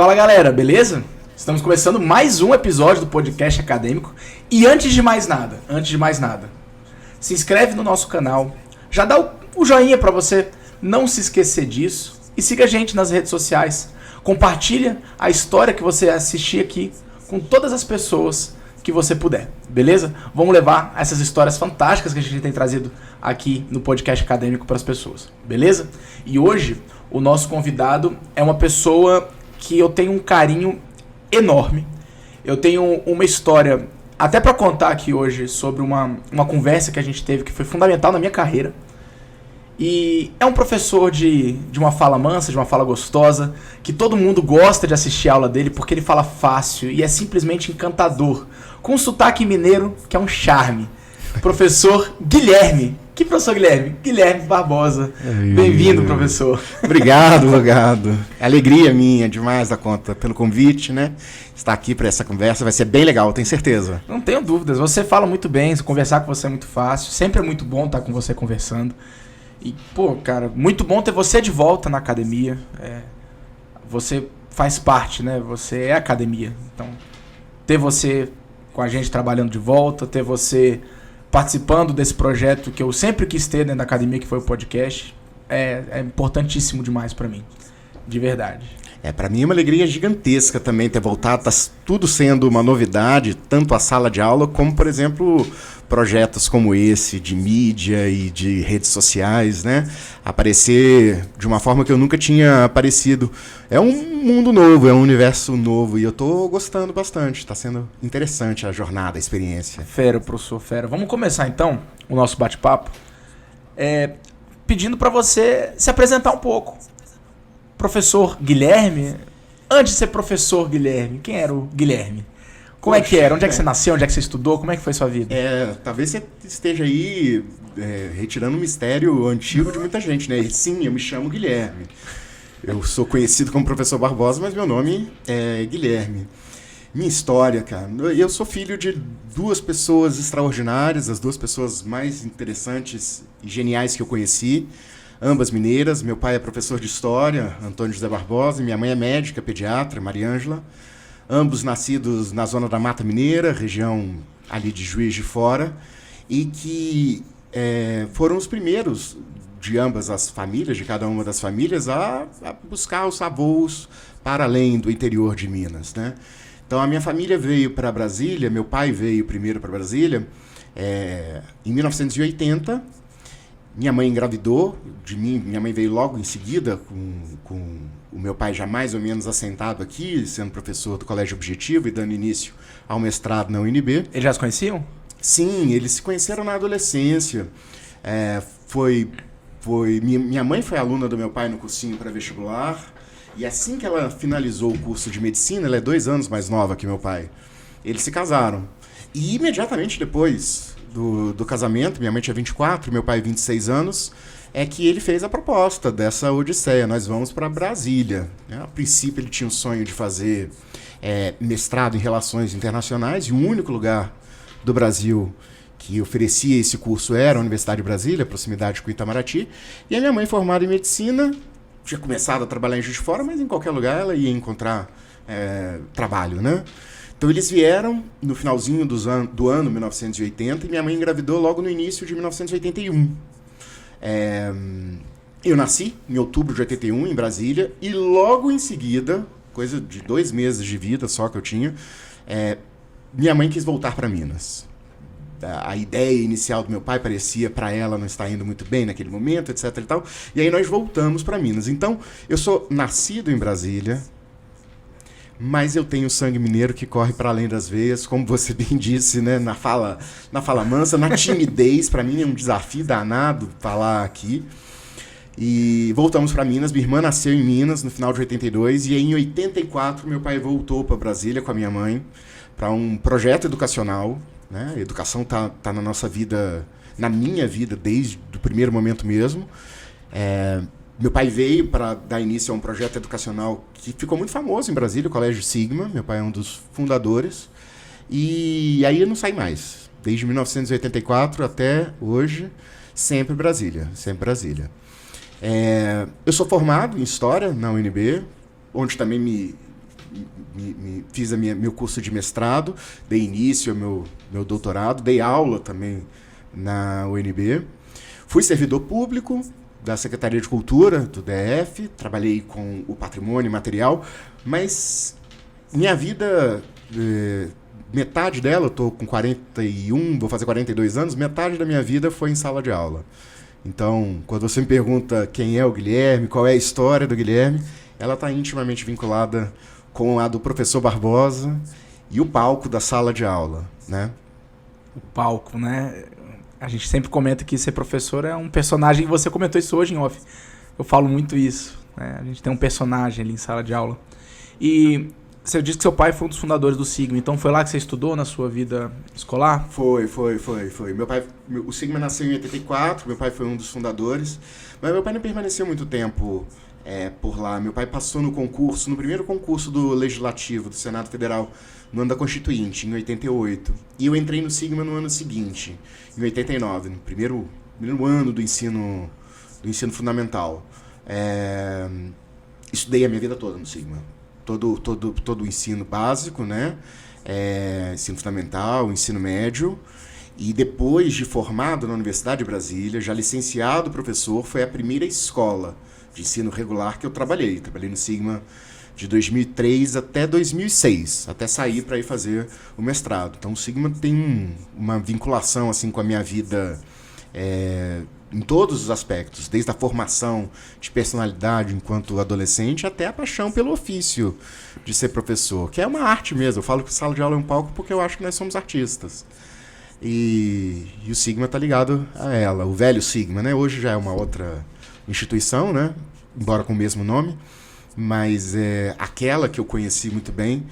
Fala galera, beleza? Estamos começando mais um episódio do podcast acadêmico e antes de mais nada, se inscreve no nosso canal, já dá o joinha para você não se esquecer disso e siga a gente nas redes sociais, compartilha a história que você assistir aqui com todas as pessoas que você puder, beleza? Vamos levar essas histórias fantásticas que a gente tem trazido aqui no podcast acadêmico para as pessoas, beleza? E hoje o nosso convidado é uma pessoa que eu tenho um carinho enorme. Eu tenho uma história até para contar aqui hoje sobre uma conversa que a gente teve que foi fundamental na minha carreira. E é um professor de uma fala mansa, de uma fala gostosa, que todo mundo gosta de assistir a aula dele porque ele fala fácil e é simplesmente encantador, com um sotaque mineiro que é um charme. Professor Guilherme. Que professor Guilherme? Guilherme Barbosa. Bem-vindo, professor. Obrigado. Alegria minha demais da conta pelo convite, né? Estar aqui para essa conversa vai ser bem legal, tenho certeza. Não tenho dúvidas. Você fala muito bem, conversar com você é muito fácil. Sempre é muito bom estar com você conversando. E, pô, cara, muito bom ter você de volta na academia. Você faz parte, né? Você é academia. Então, ter você com a gente trabalhando de volta, ter você participando desse projeto que eu sempre quis ter dentro da academia, que foi o podcast, é importantíssimo demais para mim. De verdade. Para mim é uma alegria gigantesca também ter voltado, tá tudo sendo uma novidade, tanto a sala de aula como, por exemplo, projetos como esse de mídia e de redes sociais, né? Aparecer de uma forma que eu nunca tinha aparecido. É um mundo novo, é um universo novo e eu tô gostando bastante, tá sendo interessante a jornada, a experiência. Fera, professor, fera. Vamos começar então o nosso bate-papo pedindo para você se apresentar um pouco. Professor Guilherme, antes de ser professor Guilherme, quem era o Guilherme? Como é que era? Onde é que você nasceu? Onde é que você estudou? Como é que foi sua vida? Talvez você esteja aí retirando um mistério antigo de muita gente, né? Sim, eu me chamo Guilherme. Eu sou conhecido como professor Barbosa, mas meu nome é Guilherme. Minha história, cara, eu sou filho de duas pessoas extraordinárias, as duas pessoas mais interessantes e geniais que eu conheci. Ambas mineiras, meu pai é professor de história, Antônio José Barbosa, e minha mãe é médica, pediatra, Mariângela. Ambos nascidos na zona da Mata Mineira, região ali de Juiz de Fora, e que foram os primeiros de ambas as famílias, de cada uma das famílias, a buscar os voos para além do interior de Minas, né? Então a minha família veio para Brasília, meu pai veio primeiro para Brasília em 1980. Minha mãe engravidou de mim, minha mãe veio logo em seguida, com o meu pai já mais ou menos assentado aqui, sendo professor do Colégio Objetivo e dando início ao mestrado na UNB. Eles já se conheciam? Sim, eles se conheceram na adolescência. Minha mãe foi aluna do meu pai no cursinho pré-vestibular, e assim que ela finalizou o curso de medicina, ela é 2 anos mais nova que meu pai, eles se casaram. E imediatamente depois do casamento, minha mãe tinha 24, meu pai 26 anos, é que ele fez a proposta dessa odisseia. Nós vamos para Brasília. A princípio ele tinha o sonho de fazer mestrado em Relações Internacionais, e o único lugar do Brasil que oferecia esse curso era a Universidade de Brasília, proximidade com o Itamaraty. E a minha mãe, formada em Medicina, tinha começado a trabalhar em Juiz de Fora, mas em qualquer lugar ela ia encontrar trabalho, né? Então eles vieram no finalzinho do ano 1980 e minha mãe engravidou logo no início de 1981. Eu nasci em outubro de 81 em Brasília e logo em seguida, coisa de 2 meses de vida só que eu tinha, minha mãe quis voltar para Minas. A ideia inicial do meu pai parecia para ela não estar indo muito bem naquele momento, etc. e tal. E aí nós voltamos para Minas. Então eu sou nascido em Brasília, mas eu tenho sangue mineiro que corre para além das veias, como você bem disse, né? Na fala mansa, na timidez. Para mim é um desafio danado falar aqui. E voltamos para Minas. Minha irmã nasceu em Minas no final de 82 e em 84 meu pai voltou para Brasília com a minha mãe para um projeto educacional, né? A educação tá na nossa vida, na minha vida, desde o primeiro momento mesmo. Meu pai veio para dar início a um projeto educacional que ficou muito famoso em Brasília, o Colégio Sigma. Meu pai é um dos fundadores. E aí eu não saí mais. Desde 1984 até hoje, sempre Brasília. Eu sou formado em História na UNB, onde também me fiz meu curso de mestrado, dei início ao meu doutorado, dei aula também na UNB. Fui servidor público da Secretaria de Cultura do DF, trabalhei com o patrimônio material, mas minha vida, metade dela, eu estou com 41, vou fazer 42 anos, metade da minha vida foi em sala de aula. Então, quando você me pergunta quem é o Guilherme, qual é a história do Guilherme, ela está intimamente vinculada com a do professor Barbosa e o palco da sala de aula, né? O palco, né? A gente sempre comenta que ser professor é um personagem, e você comentou isso hoje em off. Eu falo muito isso, né? A gente tem um personagem ali em sala de aula. E você disse que seu pai foi um dos fundadores do Sigma, então foi lá que você estudou na sua vida escolar? Foi. Meu pai, o Sigma nasceu em 84, meu pai foi um dos fundadores, mas meu pai não permaneceu muito tempo por lá. Meu pai passou no primeiro concurso do Legislativo, do Senado Federal, no ano da Constituinte, em 88. E eu entrei no Sigma no ano seguinte, em 89, no primeiro ano do ensino fundamental. Estudei a minha vida toda no Sigma. Todo o ensino básico, né? Ensino fundamental, ensino médio. E depois de formado na Universidade de Brasília, já licenciado professor, foi a primeira escola de ensino regular que eu trabalhei. Trabalhei no Sigma de 2003 até 2006, até sair para ir fazer o mestrado. Então o Sigma tem uma vinculação assim, com a minha vida em todos os aspectos, desde a formação de personalidade enquanto adolescente até a paixão pelo ofício de ser professor, que é uma arte mesmo. Eu falo que sala de aula é um palco porque eu acho que nós somos artistas. E o Sigma está ligado a ela, o velho Sigma, né? Hoje já é uma outra instituição, né? Embora com o mesmo nome, mas aquela que eu conheci muito bem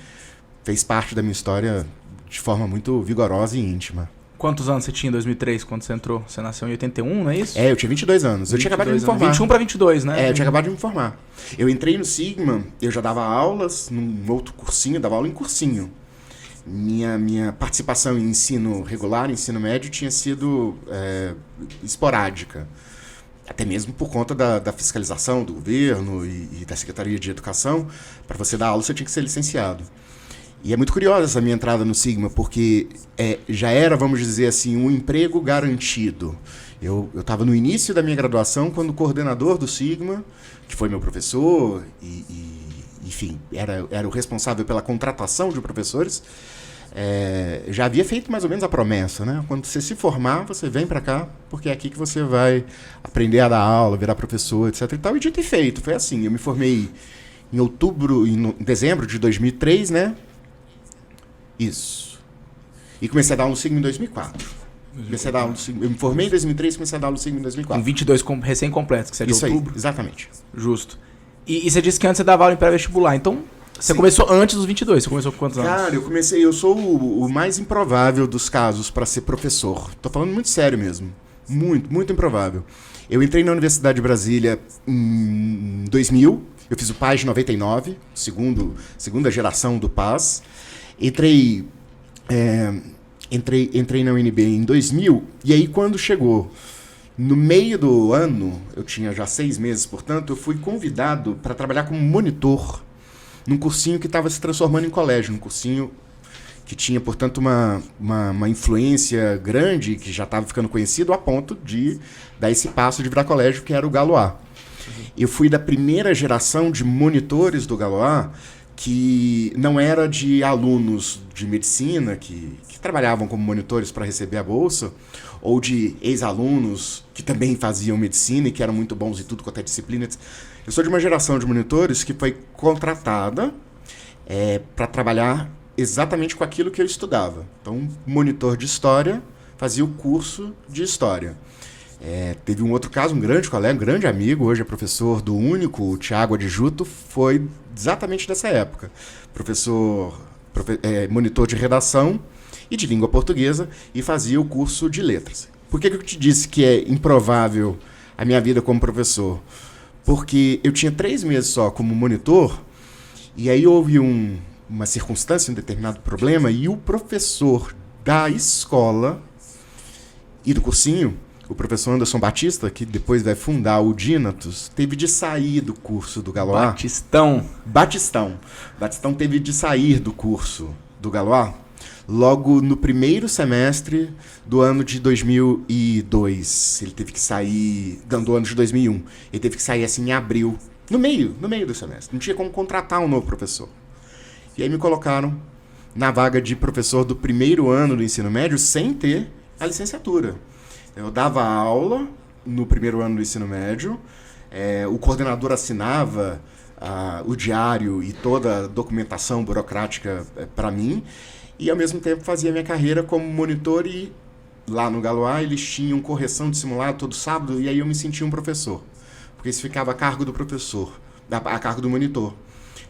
fez parte da minha história de forma muito vigorosa e íntima. Quantos anos você tinha em 2003 quando você entrou? Você nasceu em 81, não é isso? Eu tinha 22 anos. Eu tinha acabado de me formar. 21 para 22, né? Eu tinha acabado de me formar. Eu entrei no Sigma, eu já dava aulas num outro cursinho, dava aula em cursinho. Minha participação em ensino regular, ensino médio, tinha sido esporádica. Até mesmo por conta da fiscalização do governo e da Secretaria de Educação. Para você dar aula, você tinha que ser licenciado. E é muito curiosa essa minha entrada no Sigma, porque já era, vamos dizer assim, um emprego garantido. Eu estava no início da minha graduação, quando o coordenador do Sigma, que foi meu professor, enfim, era o responsável pela contratação de professores, já havia feito mais ou menos a promessa, né? Quando você se formar, você vem para cá, porque é aqui que você vai aprender a dar aula, virar professor, etc. E tal. E dito e feito, foi assim. Eu me formei em dezembro de 2003, né? Isso. E comecei a dar aula no Sigma em 2004. Eu me formei em 2003 e comecei a dar aula no Sigma em 2004. Com 22 recém-completos, que seria isso outubro? Aí, exatamente. Justo. E você disse que antes você dava aula em pré-vestibular, então você começou antes dos 22, você começou com quantos anos? Cara, eu sou o mais improvável dos casos para ser professor. Tô falando muito sério mesmo. Muito, muito improvável. Eu entrei na Universidade de Brasília em 2000, eu fiz o PAS de 99, segunda geração do PAS. Entrei na UNB em 2000, e aí quando chegou no meio do ano, eu tinha já 6 meses, portanto, eu fui convidado para trabalhar como monitor num cursinho que estava se transformando em colégio, num cursinho que tinha, portanto, uma influência grande, que já estava ficando conhecido a ponto de dar esse passo de virar colégio, que era o Galois. Eu fui da primeira geração de monitores do Galois, que não era de alunos de medicina que trabalhavam como monitores para receber a bolsa, ou de ex-alunos que também faziam medicina e que eram muito bons em tudo quanto é disciplina. Eu sou de uma geração de monitores que foi contratada para trabalhar exatamente com aquilo que eu estudava. Então, um monitor de história fazia o curso de história. Teve um outro caso, um grande colega, um grande amigo, hoje é professor do Único, o Tiago Adjuto, foi exatamente dessa época. Monitor de redação e de língua portuguesa, e fazia o curso de letras. Por que eu te disse que é improvável a minha vida como professor? Porque eu tinha 3 meses só como monitor, e aí houve uma circunstância, um determinado problema, e o professor da escola e do cursinho o professor Anderson Batista, que depois vai fundar o Dinatus, teve de sair do curso do Galois. Batistão teve de sair do curso do Galois logo no primeiro semestre do ano de 2002. Ele teve que sair, do ano de 2001. Ele teve que sair assim em abril, no meio do semestre. Não tinha como contratar um novo professor. E aí me colocaram na vaga de professor do primeiro ano do ensino médio sem ter a licenciatura. Eu dava aula no primeiro ano do ensino médio, o coordenador assinava o diário e toda a documentação burocrática para mim, e ao mesmo tempo fazia minha carreira como monitor, e lá no Galois eles tinham correção de simulado todo sábado, e aí eu me sentia um professor, porque isso ficava a cargo do professor, a cargo do monitor.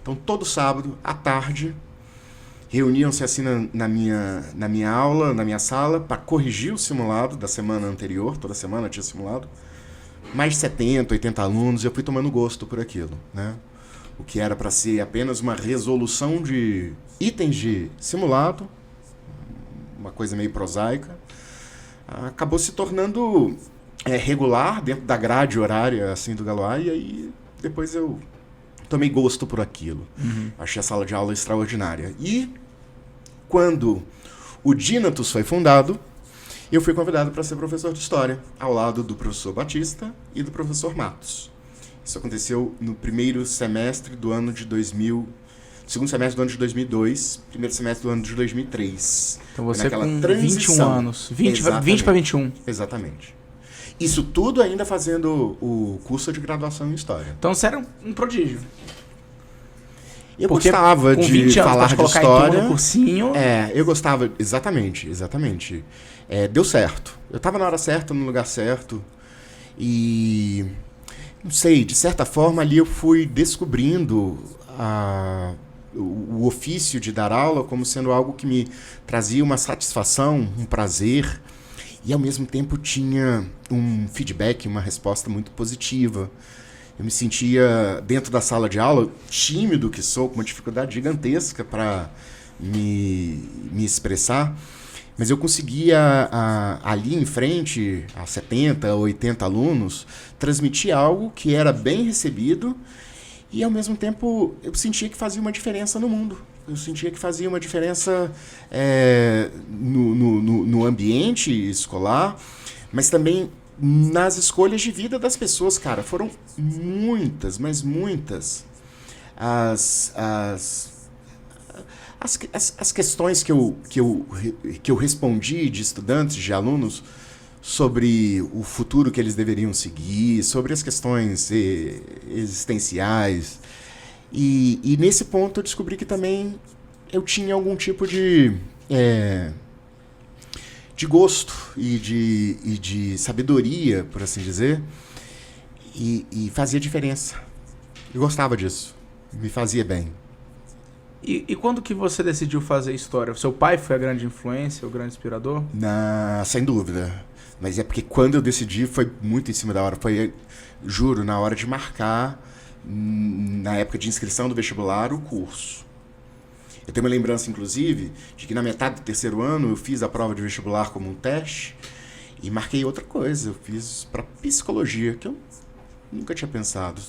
Então todo sábado, à tarde, reuniam-se assim na minha aula, na minha sala, para corrigir o simulado da semana anterior. Toda semana tinha simulado. Mais de 70, 80 alunos, e eu fui tomando gosto por aquilo, né? O que era para ser apenas uma resolução de itens de simulado, uma coisa meio prosaica, acabou se tornando regular dentro da grade horária assim, do Galois, e aí depois eu tomei gosto por aquilo. Achei a sala de aula extraordinária. E quando o Dinatus foi fundado, eu fui convidado para ser professor de História, ao lado do professor Batista e do professor Matos. Isso aconteceu no primeiro semestre do ano de 2000, segundo semestre do ano de 2002, primeiro semestre do ano de 2003. Então você com 21 anos, 20 para 21. Exatamente. Isso tudo ainda fazendo o curso de graduação em História. Então você era um prodígio. Eu gostava de falar de história. No cursinho. Eu gostava, exatamente. Deu certo. Eu estava na hora certa, no lugar certo. E, não sei, de certa forma ali eu fui descobrindo o ofício de dar aula como sendo algo que me trazia uma satisfação, um prazer. E ao mesmo tempo tinha um feedback, uma resposta muito positiva. Eu me sentia dentro da sala de aula, tímido que sou, com uma dificuldade gigantesca para me expressar, mas eu conseguia ali em frente, a 70, 80 alunos, transmitir algo que era bem recebido, e ao mesmo tempo eu sentia que fazia uma diferença no mundo. Eu sentia que fazia uma diferença no ambiente escolar, mas também nas escolhas de vida das pessoas, cara. Foram muitas, mas muitas as questões que eu respondi de estudantes, de alunos, sobre o futuro que eles deveriam seguir, sobre as questões existenciais. E nesse ponto eu descobri que também eu tinha algum tipo de gosto e de sabedoria, por assim dizer, e fazia diferença. Eu gostava disso, me fazia bem. E quando que você decidiu fazer história? Seu pai foi a grande influência, o grande inspirador? Sem dúvida. Mas é porque quando eu decidi foi muito em cima da hora. Foi, juro, na hora de marcar, na época de inscrição do vestibular, o curso. Eu tenho uma lembrança, inclusive, de que na metade do terceiro ano eu fiz a prova de vestibular como um teste e marquei outra coisa. Eu fiz para psicologia, que eu nunca tinha pensado.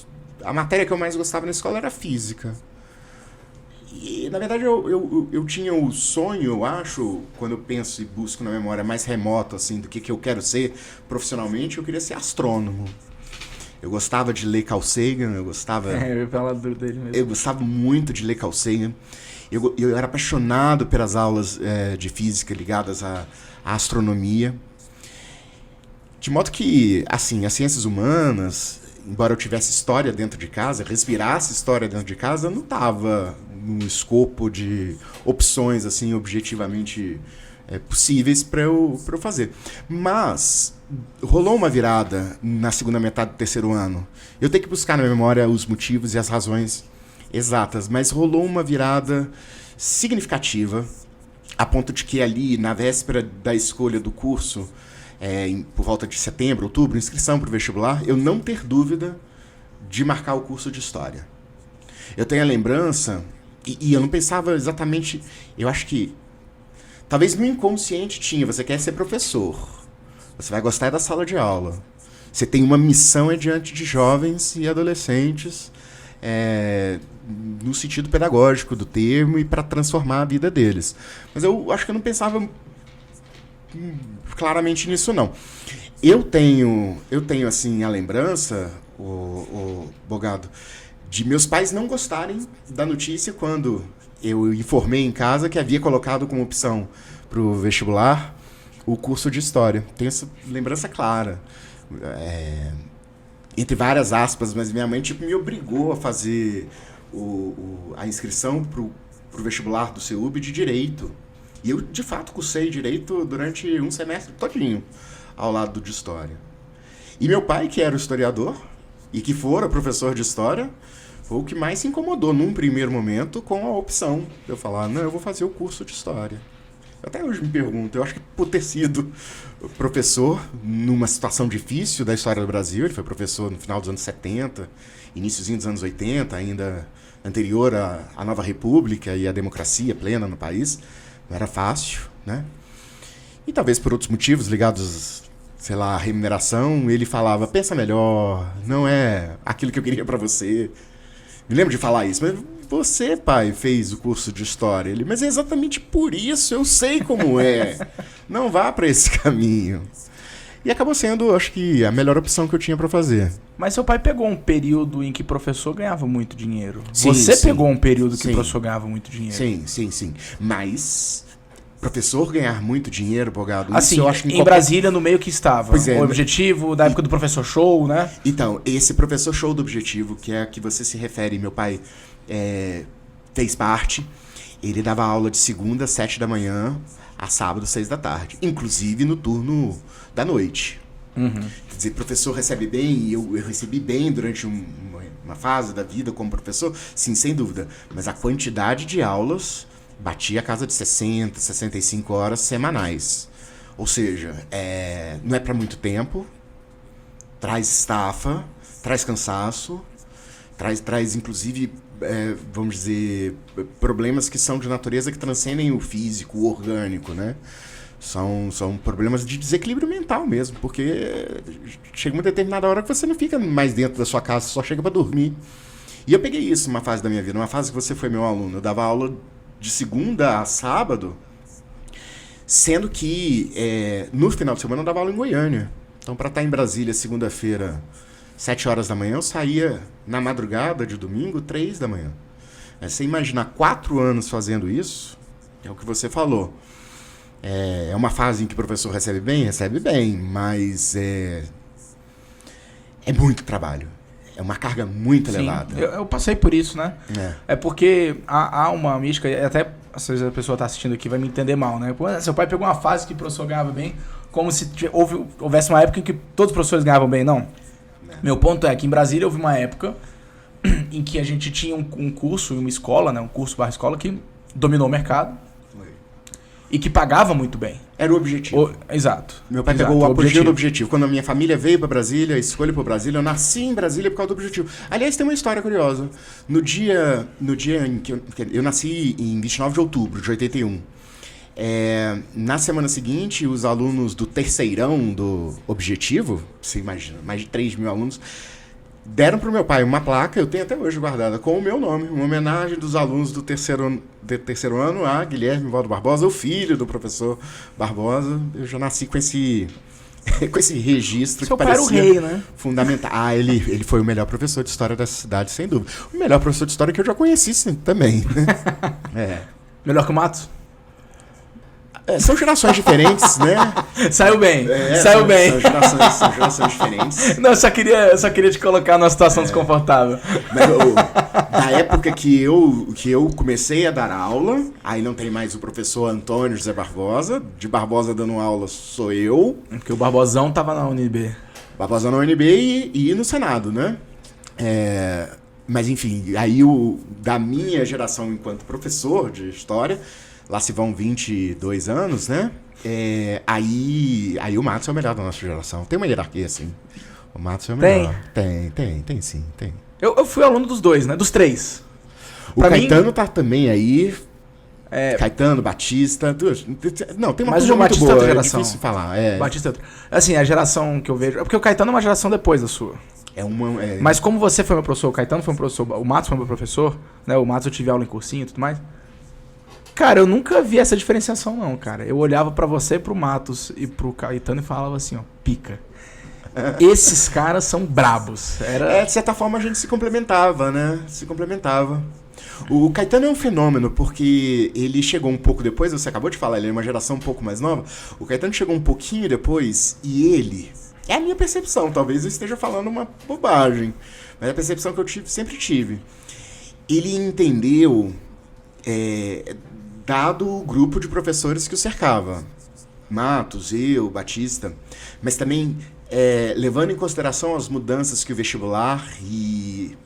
A matéria que eu mais gostava na escola era física. E, na verdade, eu tinha o sonho, eu acho, quando eu penso e busco na memória mais remota, assim, do que eu quero ser profissionalmente, eu queria ser astrônomo. Eu gostava de ler Carl Sagan, eu ia falar dele mesmo. Eu gostava muito de ler Carl Sagan. Eu era apaixonado pelas aulas de física ligadas à astronomia. De modo que, assim, as ciências humanas, embora eu tivesse história dentro de casa, respirasse história dentro de casa, não estava no escopo de opções assim objetivamente possíveis para eu fazer. Mas rolou uma virada na segunda metade do terceiro ano. Eu tenho que buscar na memória os motivos e as razões exatas, mas rolou uma virada significativa, a ponto de que ali, na véspera da escolha do curso, por volta de setembro, outubro, inscrição para o vestibular, eu não ter dúvida de marcar o curso de História. Eu tenho a lembrança, e eu não pensava exatamente, eu acho que, talvez no inconsciente tinha, você quer ser professor, Você vai gostar da sala de aula. Você tem uma missão diante de jovens e adolescentes, no sentido pedagógico do termo e para transformar a vida deles. Mas eu acho que eu não pensava claramente nisso, não. Eu tenho assim, a lembrança, o Bogado, de meus pais não gostarem da notícia quando eu informei em casa que havia colocado como opção para o vestibular o curso de História. Tenho essa lembrança clara. Entre várias aspas, mas minha mãe me obrigou a fazer a inscrição para o vestibular do CEUB de Direito. E eu, de fato, cursei Direito durante um semestre todinho ao lado de História. E meu pai, que era o historiador e que fora professor de História, foi o que mais se incomodou num primeiro momento com a opção de eu falar, não, eu vou fazer o curso de História. Até hoje me pergunto, eu acho que por ter sido professor numa situação difícil da história do Brasil, ele foi professor no final dos anos 70, iniciozinho dos anos 80, ainda anterior à Nova República e à democracia plena no país, não era fácil, né? E talvez por outros motivos ligados, sei lá, à remuneração, ele falava, pensa melhor, não é aquilo que eu queria para você. Me lembro de falar isso, mas você, pai, fez o curso de História. Ele, mas é exatamente por isso, eu sei como é. Não vá para esse caminho. E acabou sendo, acho que, a melhor opção que eu tinha para fazer. Mas seu pai pegou um período em que o professor ganhava muito dinheiro. Sim, Você sim. pegou um período que Sim. o professor ganhava muito dinheiro. Sim. Mas, professor ganhar muito dinheiro, Bogado, Assim, isso eu acho que em Brasília, no meio que estava. Pois é, O Objetivo, da época do professor Show, né? Então, esse professor show do Objetivo, que é a que você se refere, meu pai fez parte, ele dava aula de segunda, 7 da manhã, a sábado, 6 da tarde. Inclusive no turno da noite. Uhum. Quer dizer, professor recebe bem, e eu recebi bem durante uma fase da vida como professor, sim, sem dúvida. Mas a quantidade de aulas batia a casa de 60, 65 horas semanais. Ou seja, não é para muito tempo, traz estafa, traz cansaço, traz inclusive, vamos dizer, problemas que são de natureza que transcendem o físico, o orgânico, né? São problemas de desequilíbrio mental mesmo, porque chega uma determinada hora que você não fica mais dentro da sua casa, só chega para dormir. E eu peguei isso numa fase da minha vida, numa fase que você foi meu aluno. Eu dava aula de segunda a sábado, sendo que no final de semana eu dava aula em Goiânia. Então, para estar em Brasília segunda-feira, 7 horas da manhã, eu saía na madrugada de domingo, 3 da manhã. Você imaginar 4 anos fazendo isso, é o que você falou. É uma fase em que o professor recebe bem, mas é muito trabalho. É uma carga muito elevada. Eu passei por isso, né? É porque há uma mística, e até às vezes a pessoa está assistindo aqui vai me entender mal, né? Pô, seu pai pegou uma fase que o professor ganhava bem, como se houvesse uma época em que todos os professores ganhavam bem, não. Meu ponto é que em Brasília houve uma época em que a gente tinha um curso, uma escola, né? Um curso/escola que dominou o mercado e que pagava muito bem. Era o objetivo. Exato. Meu pai pegou o apogeu do objetivo. Quando a minha família veio para Brasília, escolha para Brasília, eu nasci em Brasília por causa do objetivo. Aliás, tem uma história curiosa. No dia em que eu nasci em 29 de outubro de 81. Na semana seguinte, os alunos do terceirão do Objetivo, você imagina, mais de 3 mil alunos, deram para o meu pai uma placa, eu tenho até hoje guardada, com o meu nome, uma homenagem dos alunos do terceiro ano a Guilherme Valdo Barbosa, o filho do professor Barbosa. Eu já nasci com esse registro. Seu que pai era o rei, né? Fundamental. Ele foi o melhor professor de história dessa cidade, sem dúvida. O melhor professor de história que eu já conheci, sim, também. Melhor que o Matos? São gerações diferentes, né? Saiu bem. Saiu bem. São gerações diferentes. Não, eu só queria te colocar numa situação desconfortável. Mas, da época que eu comecei a dar aula, aí não tem mais o professor Antônio José Barbosa. De Barbosa dando aula sou eu. Porque o Barbosão tava na UNB. Barbosa na UNB e no Senado, né? Mas, enfim, aí da minha geração enquanto professor de história, lá se vão 22 anos, né? Aí o Matos é o melhor da nossa geração. Tem uma hierarquia, assim. O Matos é o melhor. Tem sim. Eu fui aluno dos dois, né? Dos três. O Caetano tá também aí. Caetano, Batista. Não, tem uma Mas coisa o muito Batista é boa, outra é geração. difícil falar. Batista é outra. Assim, a geração que eu vejo... É porque o Caetano é uma geração depois da sua. Mas como você foi meu professor, o Caetano foi meu professor, o Matos foi meu professor, né? O Matos eu tive aula em cursinho e tudo mais. Cara, eu nunca vi essa diferenciação não, cara. Eu olhava pra você, pro Matos e pro Caetano e falava assim, ó, pica. Esses caras são brabos. De certa forma a gente se complementava, né? Se complementava. O Caetano é um fenômeno, porque ele chegou um pouco depois, você acabou de falar, ele é uma geração um pouco mais nova. O Caetano chegou um pouquinho depois e ele... É a minha percepção, talvez eu esteja falando uma bobagem, mas é a percepção que eu sempre tive. Ele entendeu, dado o grupo de professores que o cercava, Matos, eu, Batista, mas também levando em consideração as mudanças que o vestibular e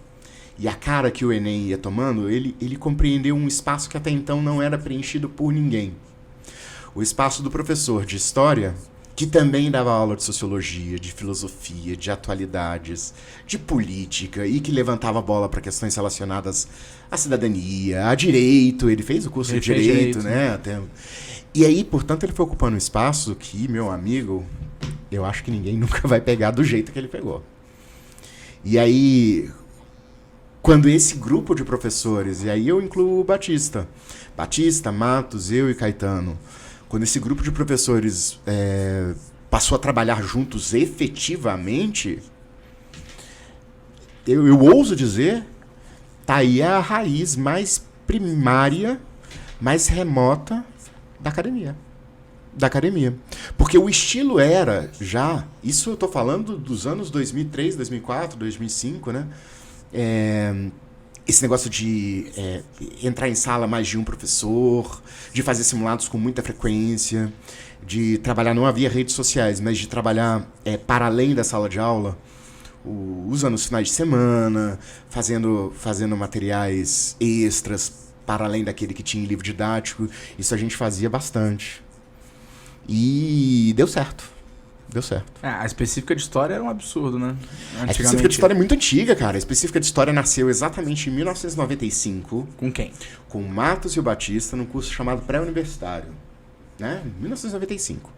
a cara que o Enem ia tomando, ele compreendeu um espaço que até então não era preenchido por ninguém. O espaço do professor de História, que também dava aula de Sociologia, de Filosofia, de Atualidades, de Política, e que levantava a bola para questões relacionadas à cidadania, a Direito. Ele fez o curso de Direito, né? E aí, portanto, ele foi ocupando um espaço que, meu amigo, eu acho que ninguém nunca vai pegar do jeito que ele pegou. E aí... Quando esse grupo de professores, e aí eu incluo o Batista, Matos, eu e Caetano, quando esse grupo de professores passou a trabalhar juntos efetivamente, eu ouso dizer, tá aí a raiz mais primária, mais remota da academia. Porque o estilo era já, isso eu tô falando dos anos 2003, 2004, 2005, né? Esse negócio de entrar em sala mais de um professor, de fazer simulados com muita frequência, de trabalhar, não havia redes sociais, mas de trabalhar para além da sala de aula, usando os finais de semana, fazendo materiais extras para além daquele que tinha livro didático. Isso a gente fazia bastante. E deu certo. A específica de história era um absurdo, né? A específica de história é muito antiga, cara. A específica de história nasceu exatamente em 1995. Com quem? Com o Matos e o Batista, num curso chamado pré-universitário. Né? 1995.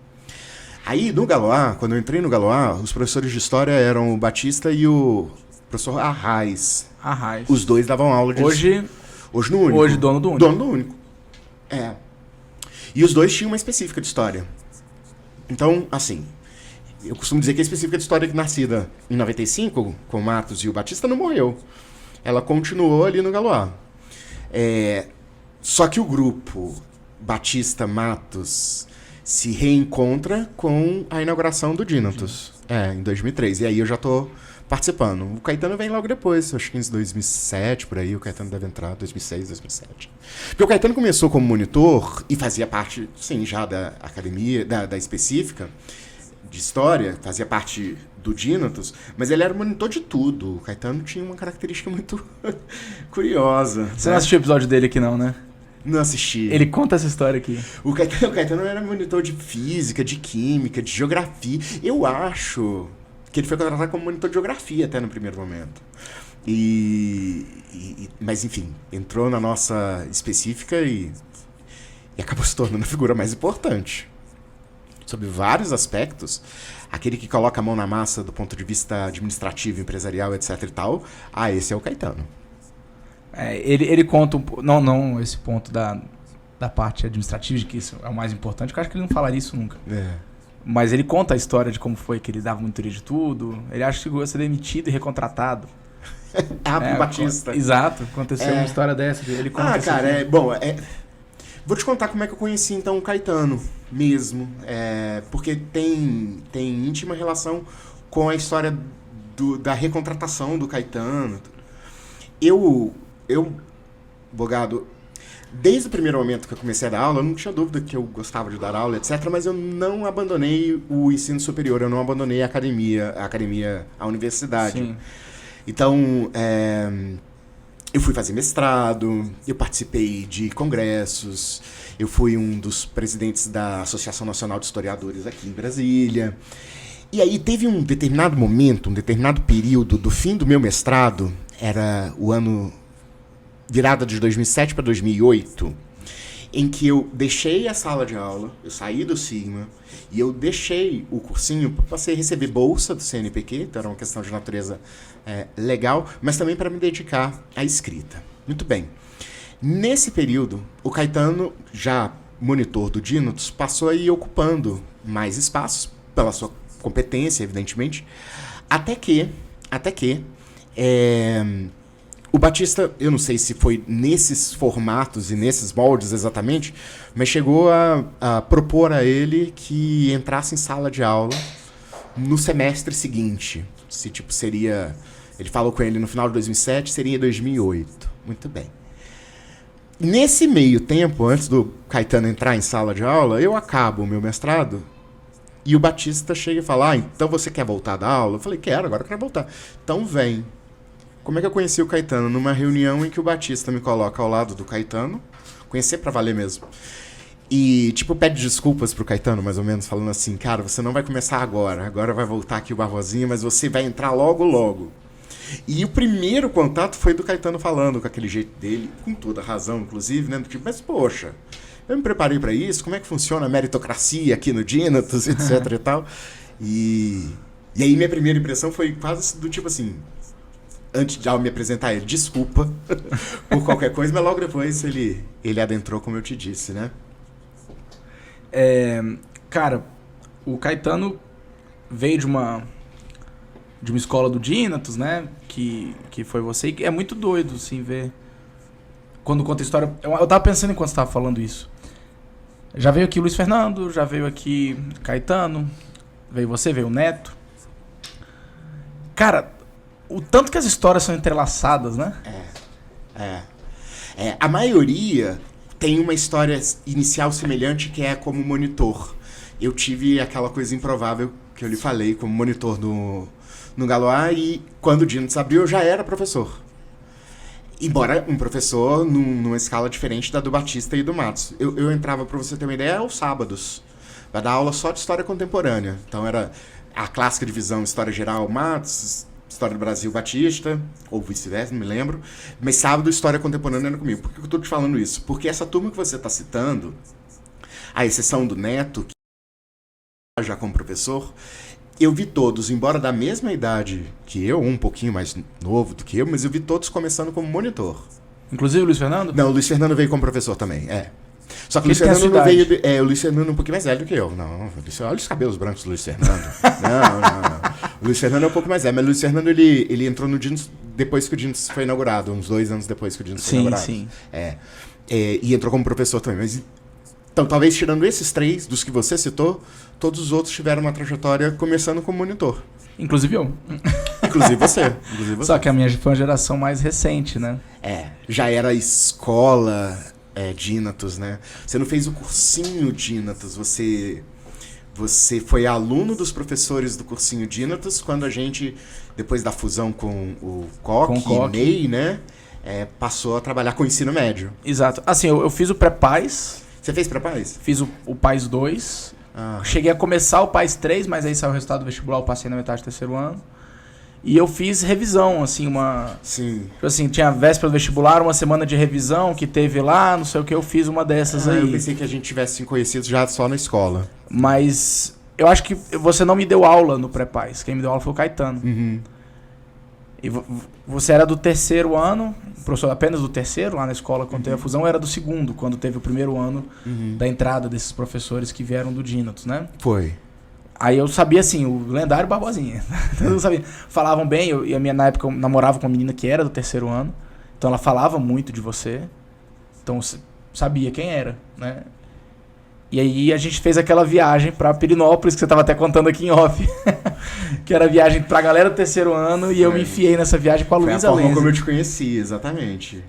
Aí, no Galois, quando eu entrei no Galois, os professores de história eram o Batista e o professor Arraes. Os dois davam aula de... Hoje no Único. Hoje dono do Único. Dono do Único. E os dois tinham uma específica de história. Então, assim... Eu costumo dizer que a específica de história nascida em 95, com o Matos e o Batista, não morreu. Ela continuou ali no Galois. Só que o grupo Batista-Matos se reencontra com a inauguração do Dinatos, em 2003. E aí eu já estou participando. O Caetano vem logo depois, acho que em 2007, por aí, o Caetano deve entrar, 2006, 2007. Porque o Caetano começou como monitor e fazia parte, sim, já da academia, da específica, de história, fazia parte do Dinatos, mas ele era monitor de tudo. O Caetano tinha uma característica muito curiosa. Você não assistiu o episódio dele aqui não, né? Não assisti. Ele conta essa história aqui. O Caetano era monitor de física, de química, de geografia. Eu acho que ele foi contratado como monitor de geografia até no primeiro momento. Mas enfim, entrou na nossa específica e acabou se tornando a figura mais importante. Sobre vários aspectos, aquele que coloca a mão na massa do ponto de vista administrativo, empresarial, etc e tal, esse é o Caetano. Ele conta, não esse ponto da parte administrativa, de que isso é o mais importante, eu acho que ele não falaria isso nunca. Mas ele conta a história de como foi que ele dava monitoria de tudo, ele acha que chegou a ser demitido e recontratado. Pro Batista. Exato, aconteceu uma história dessa. Ele conta cara, vou te contar como é que eu conheci, então, o Caetano mesmo. Porque tem íntima relação com a história da recontratação do Caetano. Eu, Bogado, desde o primeiro momento que eu comecei a dar aula, eu não tinha dúvida que eu gostava de dar aula, etc. Mas eu não abandonei o ensino superior, eu não abandonei a universidade. Sim. Então... eu fui fazer mestrado, eu participei de congressos, eu fui um dos presidentes da Associação Nacional de Historiadores aqui em Brasília. E aí teve um determinado momento, um determinado período do fim do meu mestrado, era o ano virada de 2007 para 2008, em que eu deixei a sala de aula, eu saí do Sigma e eu deixei o cursinho, passei a receber bolsa do CNPq, então era uma questão de natureza legal, mas também para me dedicar à escrita. Muito bem. Nesse período, o Caetano, já monitor do Dinotos, passou a ir ocupando mais espaços, pela sua competência, evidentemente, até que o Batista, eu não sei se foi nesses formatos e nesses moldes exatamente, mas chegou a propor a ele que entrasse em sala de aula no semestre seguinte. Se tipo seria... Ele falou com ele no final de 2007, seria em 2008. Muito bem. Nesse meio tempo, antes do Caetano entrar em sala de aula, eu acabo o meu mestrado e o Batista chega e fala, então você quer voltar da aula? Eu falei, quero, agora eu quero voltar. Então vem. Como é que eu conheci o Caetano? Numa reunião em que o Batista me coloca ao lado do Caetano, conhecer pra valer mesmo, e tipo pede desculpas pro Caetano, mais ou menos, falando assim, cara, você não vai começar agora vai voltar aqui o Barbosinha, mas você vai entrar logo, logo. E o primeiro contato foi do Caetano falando com aquele jeito dele, com toda razão, inclusive, né? Tipo, mas poxa, eu me preparei pra isso, como é que funciona a meritocracia aqui no Dinotos, etc e tal. E aí minha primeira impressão foi quase do tipo assim, antes de me apresentar ele, desculpa por qualquer coisa, mas logo depois ele adentrou, como eu te disse, né? Cara, o Caetano veio de uma escola do Dinotos, né? Que foi você. E é muito doido, assim, ver. Quando conta a história. Eu tava pensando enquanto você tava falando isso. Já veio aqui o Luiz Fernando, já veio aqui Caetano, veio você, veio o Neto. Cara, o tanto que as histórias são entrelaçadas, né? A maioria tem uma história inicial semelhante, que é como monitor. Eu tive aquela coisa improvável que eu lhe falei como monitor no Galois, e quando o Dinotos abriu eu já era professor. Embora um professor numa escala diferente da do Batista e do Matos. Eu entrava, para você ter uma ideia, aos sábados, para dar aula só de história contemporânea. Então era a clássica divisão História Geral Matos, História do Brasil Batista, ou vice-versa, não me lembro. Mas sábado, História Contemporânea era comigo. Por que eu estou te falando isso? Porque essa turma que você está citando, à exceção do Neto, que já como professor, eu vi todos, embora da mesma idade que eu, um pouquinho mais novo do que eu, mas eu vi todos começando como monitor. Inclusive o Luiz Fernando? Não, o Luiz Fernando veio como professor também, Só que o Luiz Fernando não veio... o Luiz Fernando é um pouquinho mais velho do que eu. Não, olha os cabelos brancos do Luiz Fernando. Não. O Luiz Fernando é um pouco mais velho, mas o Luiz Fernando ele entrou no Dinotos depois que o Dinotos foi inaugurado, uns 2 anos depois que o Dinotos foi inaugurado. Sim. E entrou como professor também. Mas, então, talvez tirando esses 3, dos que você citou, todos os outros tiveram uma trajetória começando como monitor. Inclusive eu. Inclusive você. Só que a minha foi uma geração mais recente, né? Já era escola Dinotos, né? Você não fez o cursinho Dinotos, você foi aluno dos professores do cursinho Dinotos quando a gente, depois da fusão com o Coque e Ney, né? Passou a trabalhar com o ensino médio. Exato. Assim, eu fiz o pré-pais. Você fez pré-pais? Fiz o PAIS 2. Cheguei a começar o PAIS 3, mas aí saiu o resultado do vestibular, eu passei na metade do terceiro ano. E eu fiz revisão, assim, Sim. Tipo assim, tinha a véspera do vestibular, uma semana de revisão que teve lá, não sei o que, eu fiz uma dessas aí. Eu pensei que a gente tivesse se conhecido já só na escola. Mas eu acho que você não me deu aula no pré-pais. Quem me deu aula foi o Caetano. Uhum. E você era do terceiro ano, professor apenas do terceiro, lá na escola, quando teve a fusão, ou era do segundo, quando teve o primeiro ano da entrada desses professores que vieram do Dinotos, né? Foi. Aí eu sabia, assim, o lendário Barbosinha. Eu sabia. Falavam bem, na época eu namorava com uma menina que era do terceiro ano, então ela falava muito de você, então eu sabia quem era, né? E aí a gente fez aquela viagem pra Pirinópolis, que você tava até contando aqui em off, que era a viagem pra galera do terceiro ano, e eu me enfiei nessa viagem com a Luísa Lenz. Foi a forma como eu te conheci, exatamente.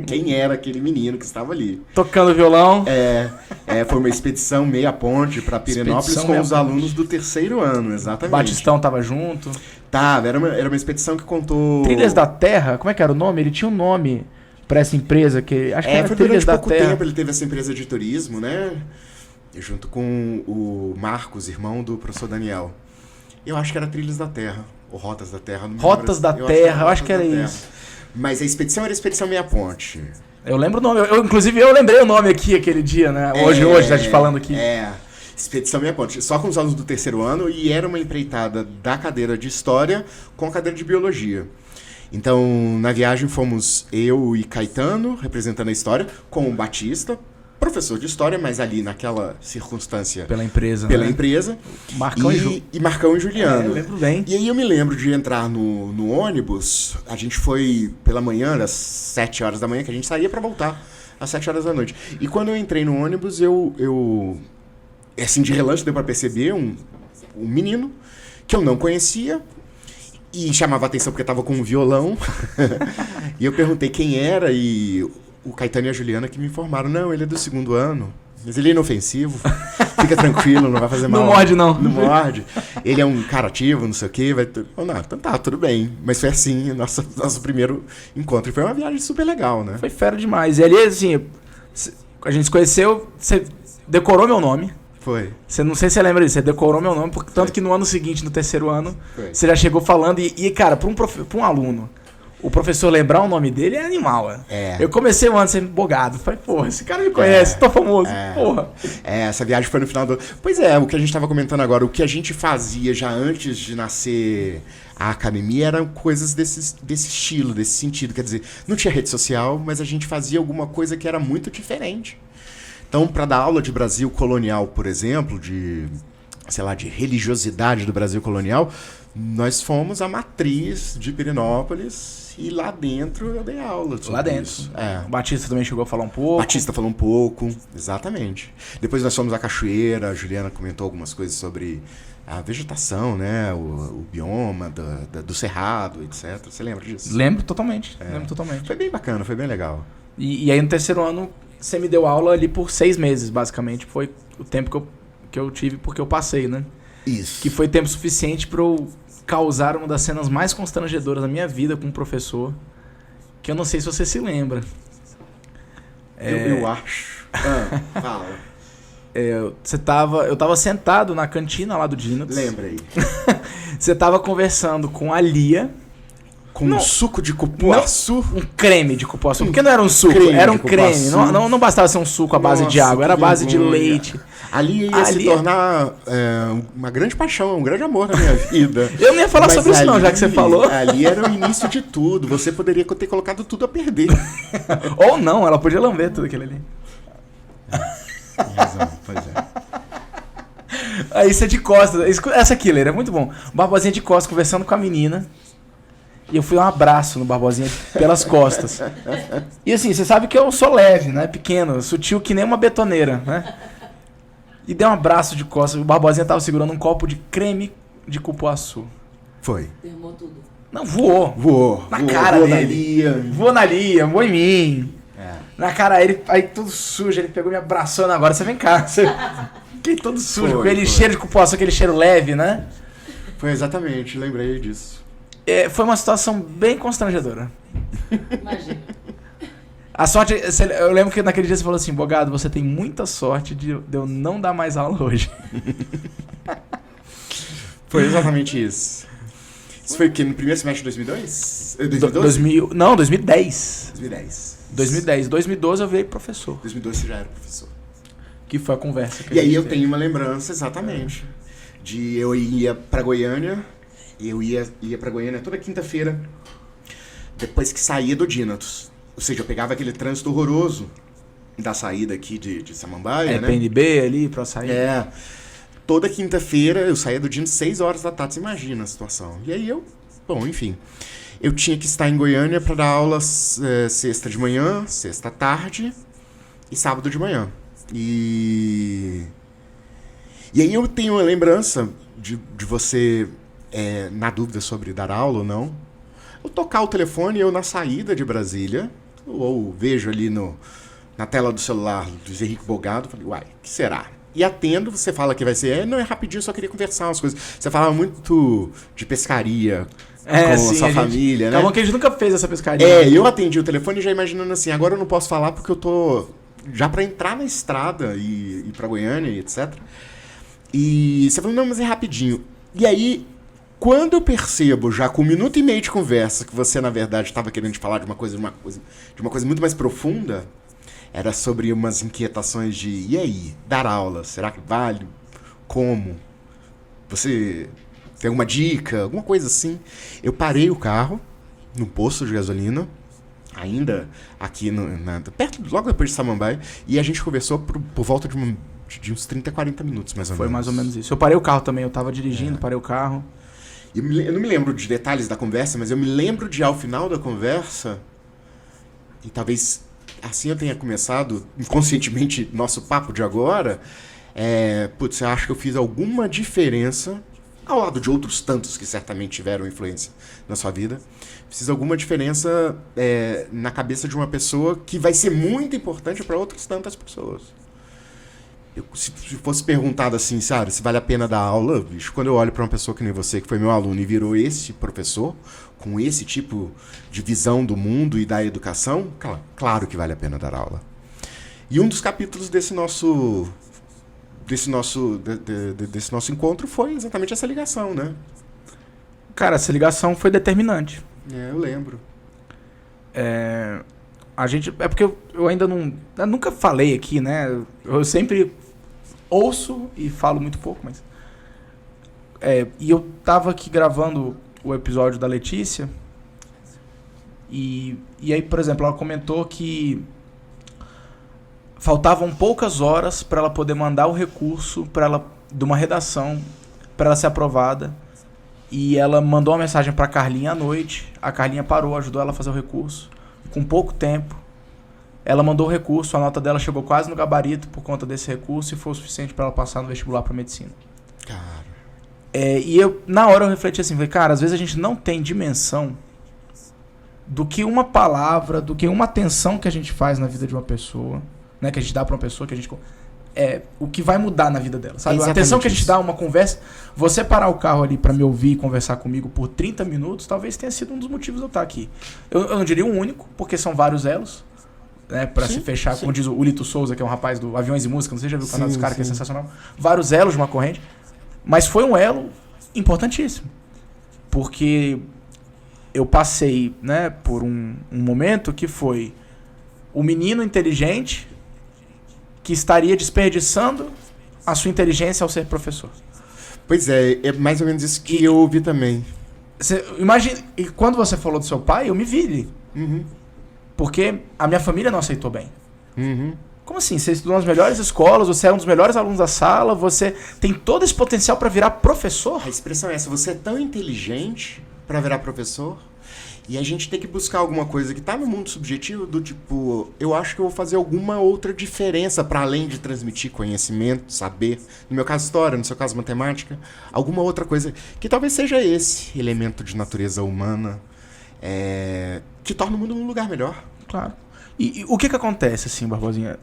Quem era aquele menino que estava ali. Tocando violão. Foi uma expedição meia ponte pra Pirinópolis com os alunos do terceiro ano, exatamente. Batistão tava junto. Tava, era uma expedição que contou... Trilhas da Terra? Como é que era o nome? Ele tinha um nome pra essa empresa que... Acho que era foi Trilhas da Terra. Pouco tempo ele teve essa empresa de turismo, né? Junto com o Marcos, irmão do professor Daniel. Eu acho que era Trilhas da Terra, ou Rotas da Terra. Rotas da Terra, eu acho que era isso. Mas a expedição era a Expedição Meia Ponte. Eu lembro o nome. Inclusive, eu lembrei o nome aqui aquele dia, né? Hoje, tá te falando aqui. Expedição Minha Ponte. Só com os alunos do terceiro ano e era uma empreitada da cadeira de História com a cadeira de Biologia. Então, na viagem fomos eu e Caetano, representando a História, com o Batista, professor de História, mas ali naquela circunstância... Pela empresa. Marcão e Marcão e Juliano. Eu lembro bem. E aí eu me lembro de entrar no ônibus, a gente foi pela manhã, às 7 horas da manhã, que a gente saía para voltar às 7 horas da noite. E quando eu entrei no ônibus, eu assim, de relance deu para perceber um menino que eu não conhecia, e chamava a atenção porque estava com um violão. E eu perguntei quem era e o Caetano e a Juliana que me informaram. Não, ele é do segundo ano, mas ele é inofensivo. Fica tranquilo, não vai fazer mal. Não morde, não. Não morde. Ele é um cara ativo, não sei o quê. Não, então tá, tudo bem. Mas foi assim, nosso primeiro encontro. E foi uma viagem super legal, né? Foi fera demais. E ali, assim, a gente se conheceu, você decorou meu nome. Foi. Não sei se você lembra disso, você decorou meu nome, tanto que no ano seguinte, no terceiro ano, você já chegou falando. E cara, pra um aluno, o professor lembrar o nome dele é animal. Eu comecei o ano sendo bogado. Falei, porra, esse cara me conhece, tô famoso, porra. Essa viagem foi no final do... Pois é, o que a gente tava comentando agora, o que a gente fazia já antes de nascer a academia eram coisas desse estilo, desse sentido. Quer dizer, não tinha rede social, mas a gente fazia alguma coisa que era muito diferente. Então, para dar aula de Brasil colonial, por exemplo, de religiosidade do Brasil colonial, nós fomos a matriz de Pirenópolis e lá dentro eu dei aula. Lá dentro. Isso. O Batista também chegou a falar um pouco. Batista falou um pouco, exatamente. Depois nós fomos à cachoeira, a Juliana comentou algumas coisas sobre a vegetação, né? O bioma do cerrado, etc. Você lembra disso? Lembro totalmente. Foi bem bacana, foi bem legal. E aí no terceiro ano... Você me deu aula ali por 6 meses, basicamente. Foi o tempo que eu tive porque eu passei, né? Isso. Que foi tempo suficiente para eu causar uma das cenas mais constrangedoras da minha vida com um professor. Que eu não sei se você se lembra. Eu acho. Fala. Eu tava sentado na cantina lá do Dinox. Lembra aí. Você tava conversando com a Lia. Com um suco de cupuaçu? Um creme de cupuaçu. Porque não era um suco, era um creme. Não bastava ser um suco à base de água, era a base de leite. Ali ia se tornar uma grande paixão, um grande amor na minha vida. Eu não ia falar sobre isso não, já que você falou. Ali era o início de tudo. Você poderia ter colocado tudo a perder. Ou não, ela podia lamber tudo aquilo ali. Tem razão, pois é. Aí você de costas. Essa killer é muito bom. O Barbosinha de costas conversando com a menina. E eu fui dar um abraço no Barbosinha pelas costas. E assim, você sabe que eu sou leve, né? Pequeno, sutil que nem uma betoneira, né? E dei um abraço de costas. O Barbosinha tava segurando um copo de creme de cupuaçu. Foi. Derramou tudo. Não, voou. Voou. Na cara voou dele. Voou na Lia, voou em mim. Na cara ele, aí tudo sujo, ele pegou me abraçando agora. Você vem cá. Fiquei todo sujo, com aquele cheiro de cupuaçu, aquele cheiro leve, né? Foi exatamente, lembrei disso. Foi uma situação bem constrangedora. Imagina. A sorte, eu lembro que naquele dia você falou assim, Bogado, você tem muita sorte de eu não dar mais aula hoje. Foi exatamente isso. Isso foi o quê? No primeiro semestre de 2002? 2012? Não, 2010. 2010. 2012 eu virei professor. 2012 você já era professor. Que foi a conversa. E aí eu tenho uma lembrança, exatamente, de eu ia pra Goiânia. Eu ia pra Goiânia toda quinta-feira, depois que saía do Dinatos. Ou seja, eu pegava aquele trânsito horroroso da saída aqui de Samambaia, né? PNB ali pra sair. Toda quinta-feira eu saía do Dinatos 6 horas da tarde, você imagina a situação. E aí enfim, eu tinha que estar em Goiânia para dar aulas sexta de manhã, sexta à tarde e sábado de manhã. E aí eu tenho uma lembrança de você... na dúvida sobre dar aula ou não, eu tocar o telefone, eu na saída de Brasília, ou vejo ali na tela do celular do Zé Henrique Bogado, falei, uai, o que será? E atendo, você fala que vai ser, não, é rapidinho, só queria conversar umas coisas. Você falava muito de pescaria com sim, a sua família, né? Acabou que a gente nunca fez essa pescaria. Eu atendi o telefone já imaginando assim, agora eu não posso falar porque eu tô já para entrar na estrada e ir pra Goiânia e etc. E você falou, não, mas é rapidinho. E aí, Quando eu percebo, já com 1 minuto e meio de conversa, que você, na verdade, estava querendo falar de uma coisa muito mais profunda, era sobre umas inquietações de, e aí, dar aula, será que vale? Como? Você tem alguma dica? Alguma coisa assim. Eu parei o carro no posto de gasolina, ainda aqui perto, logo depois de Samambaia, e a gente conversou por volta de uns 30, 40 minutos, mais ou menos. Foi mais ou menos isso. Eu parei o carro também, eu tava dirigindo, parei o carro. Eu não me lembro de detalhes da conversa, mas eu me lembro de, ao final da conversa, e talvez assim eu tenha começado inconscientemente nosso papo de agora, eu acho que eu fiz alguma diferença, ao lado de outros tantos que certamente tiveram influência na sua vida, fiz alguma diferença na cabeça de uma pessoa que vai ser muito importante para outras tantas pessoas. Se fosse perguntado assim, sabe, se vale a pena dar aula, bicho, quando eu olho para uma pessoa que nem você, que foi meu aluno e virou esse professor, com esse tipo de visão do mundo e da educação, claro que vale a pena dar aula. E um dos capítulos desse nosso encontro foi exatamente essa ligação, né? Cara, essa ligação foi determinante. Eu lembro. A gente... É porque eu ainda não... Eu nunca falei aqui, né? Eu sempre ouço e falo muito pouco, mas... E eu tava aqui gravando o episódio da Letícia e aí, por exemplo, ela comentou que faltavam poucas horas para ela poder mandar o recurso de uma redação para ela ser aprovada, e ela mandou uma mensagem para a Carlinha à noite. A Carlinha parou, ajudou ela a fazer o recurso com pouco tempo. Ela mandou o recurso, a nota dela chegou quase no gabarito por conta desse recurso e foi o suficiente para ela passar no vestibular para medicina. Cara. E eu, na hora eu refleti assim, falei, cara, às vezes a gente não tem dimensão do que uma palavra, do que uma atenção que a gente faz na vida de uma pessoa, né, que a gente dá para uma pessoa, que a gente o que vai mudar na vida dela, sabe? A atenção que a gente dá a uma conversa, você parar o carro ali para me ouvir e conversar comigo por 30 minutos, talvez tenha sido um dos motivos de eu estar aqui. Eu não diria o único, porque são vários elos, né, para se fechar, como diz o Lito Souza, que é um rapaz do Aviões e Música, não sei se já viu o canal dos caras, que é sensacional. Vários elos de uma corrente, mas foi um elo importantíssimo, porque eu passei, né, por um momento que foi o menino inteligente que estaria desperdiçando a sua inteligência ao ser professor. Pois é mais ou menos isso que eu ouvi também. Imagina, e quando você falou do seu pai, eu me vi ali. Uhum. Porque a minha família não aceitou bem. Uhum. Como assim? Você estudou nas melhores escolas, você é um dos melhores alunos da sala, você tem todo esse potencial para virar professor? A expressão é essa, você é tão inteligente para virar professor, e a gente tem que buscar alguma coisa que tá no mundo subjetivo, do tipo, eu acho que eu vou fazer alguma outra diferença para além de transmitir conhecimento, saber, no meu caso história, no seu caso matemática, alguma outra coisa que talvez seja esse elemento de natureza humana que torna o mundo um lugar melhor. Claro. E o que acontece, assim, Barbosinha?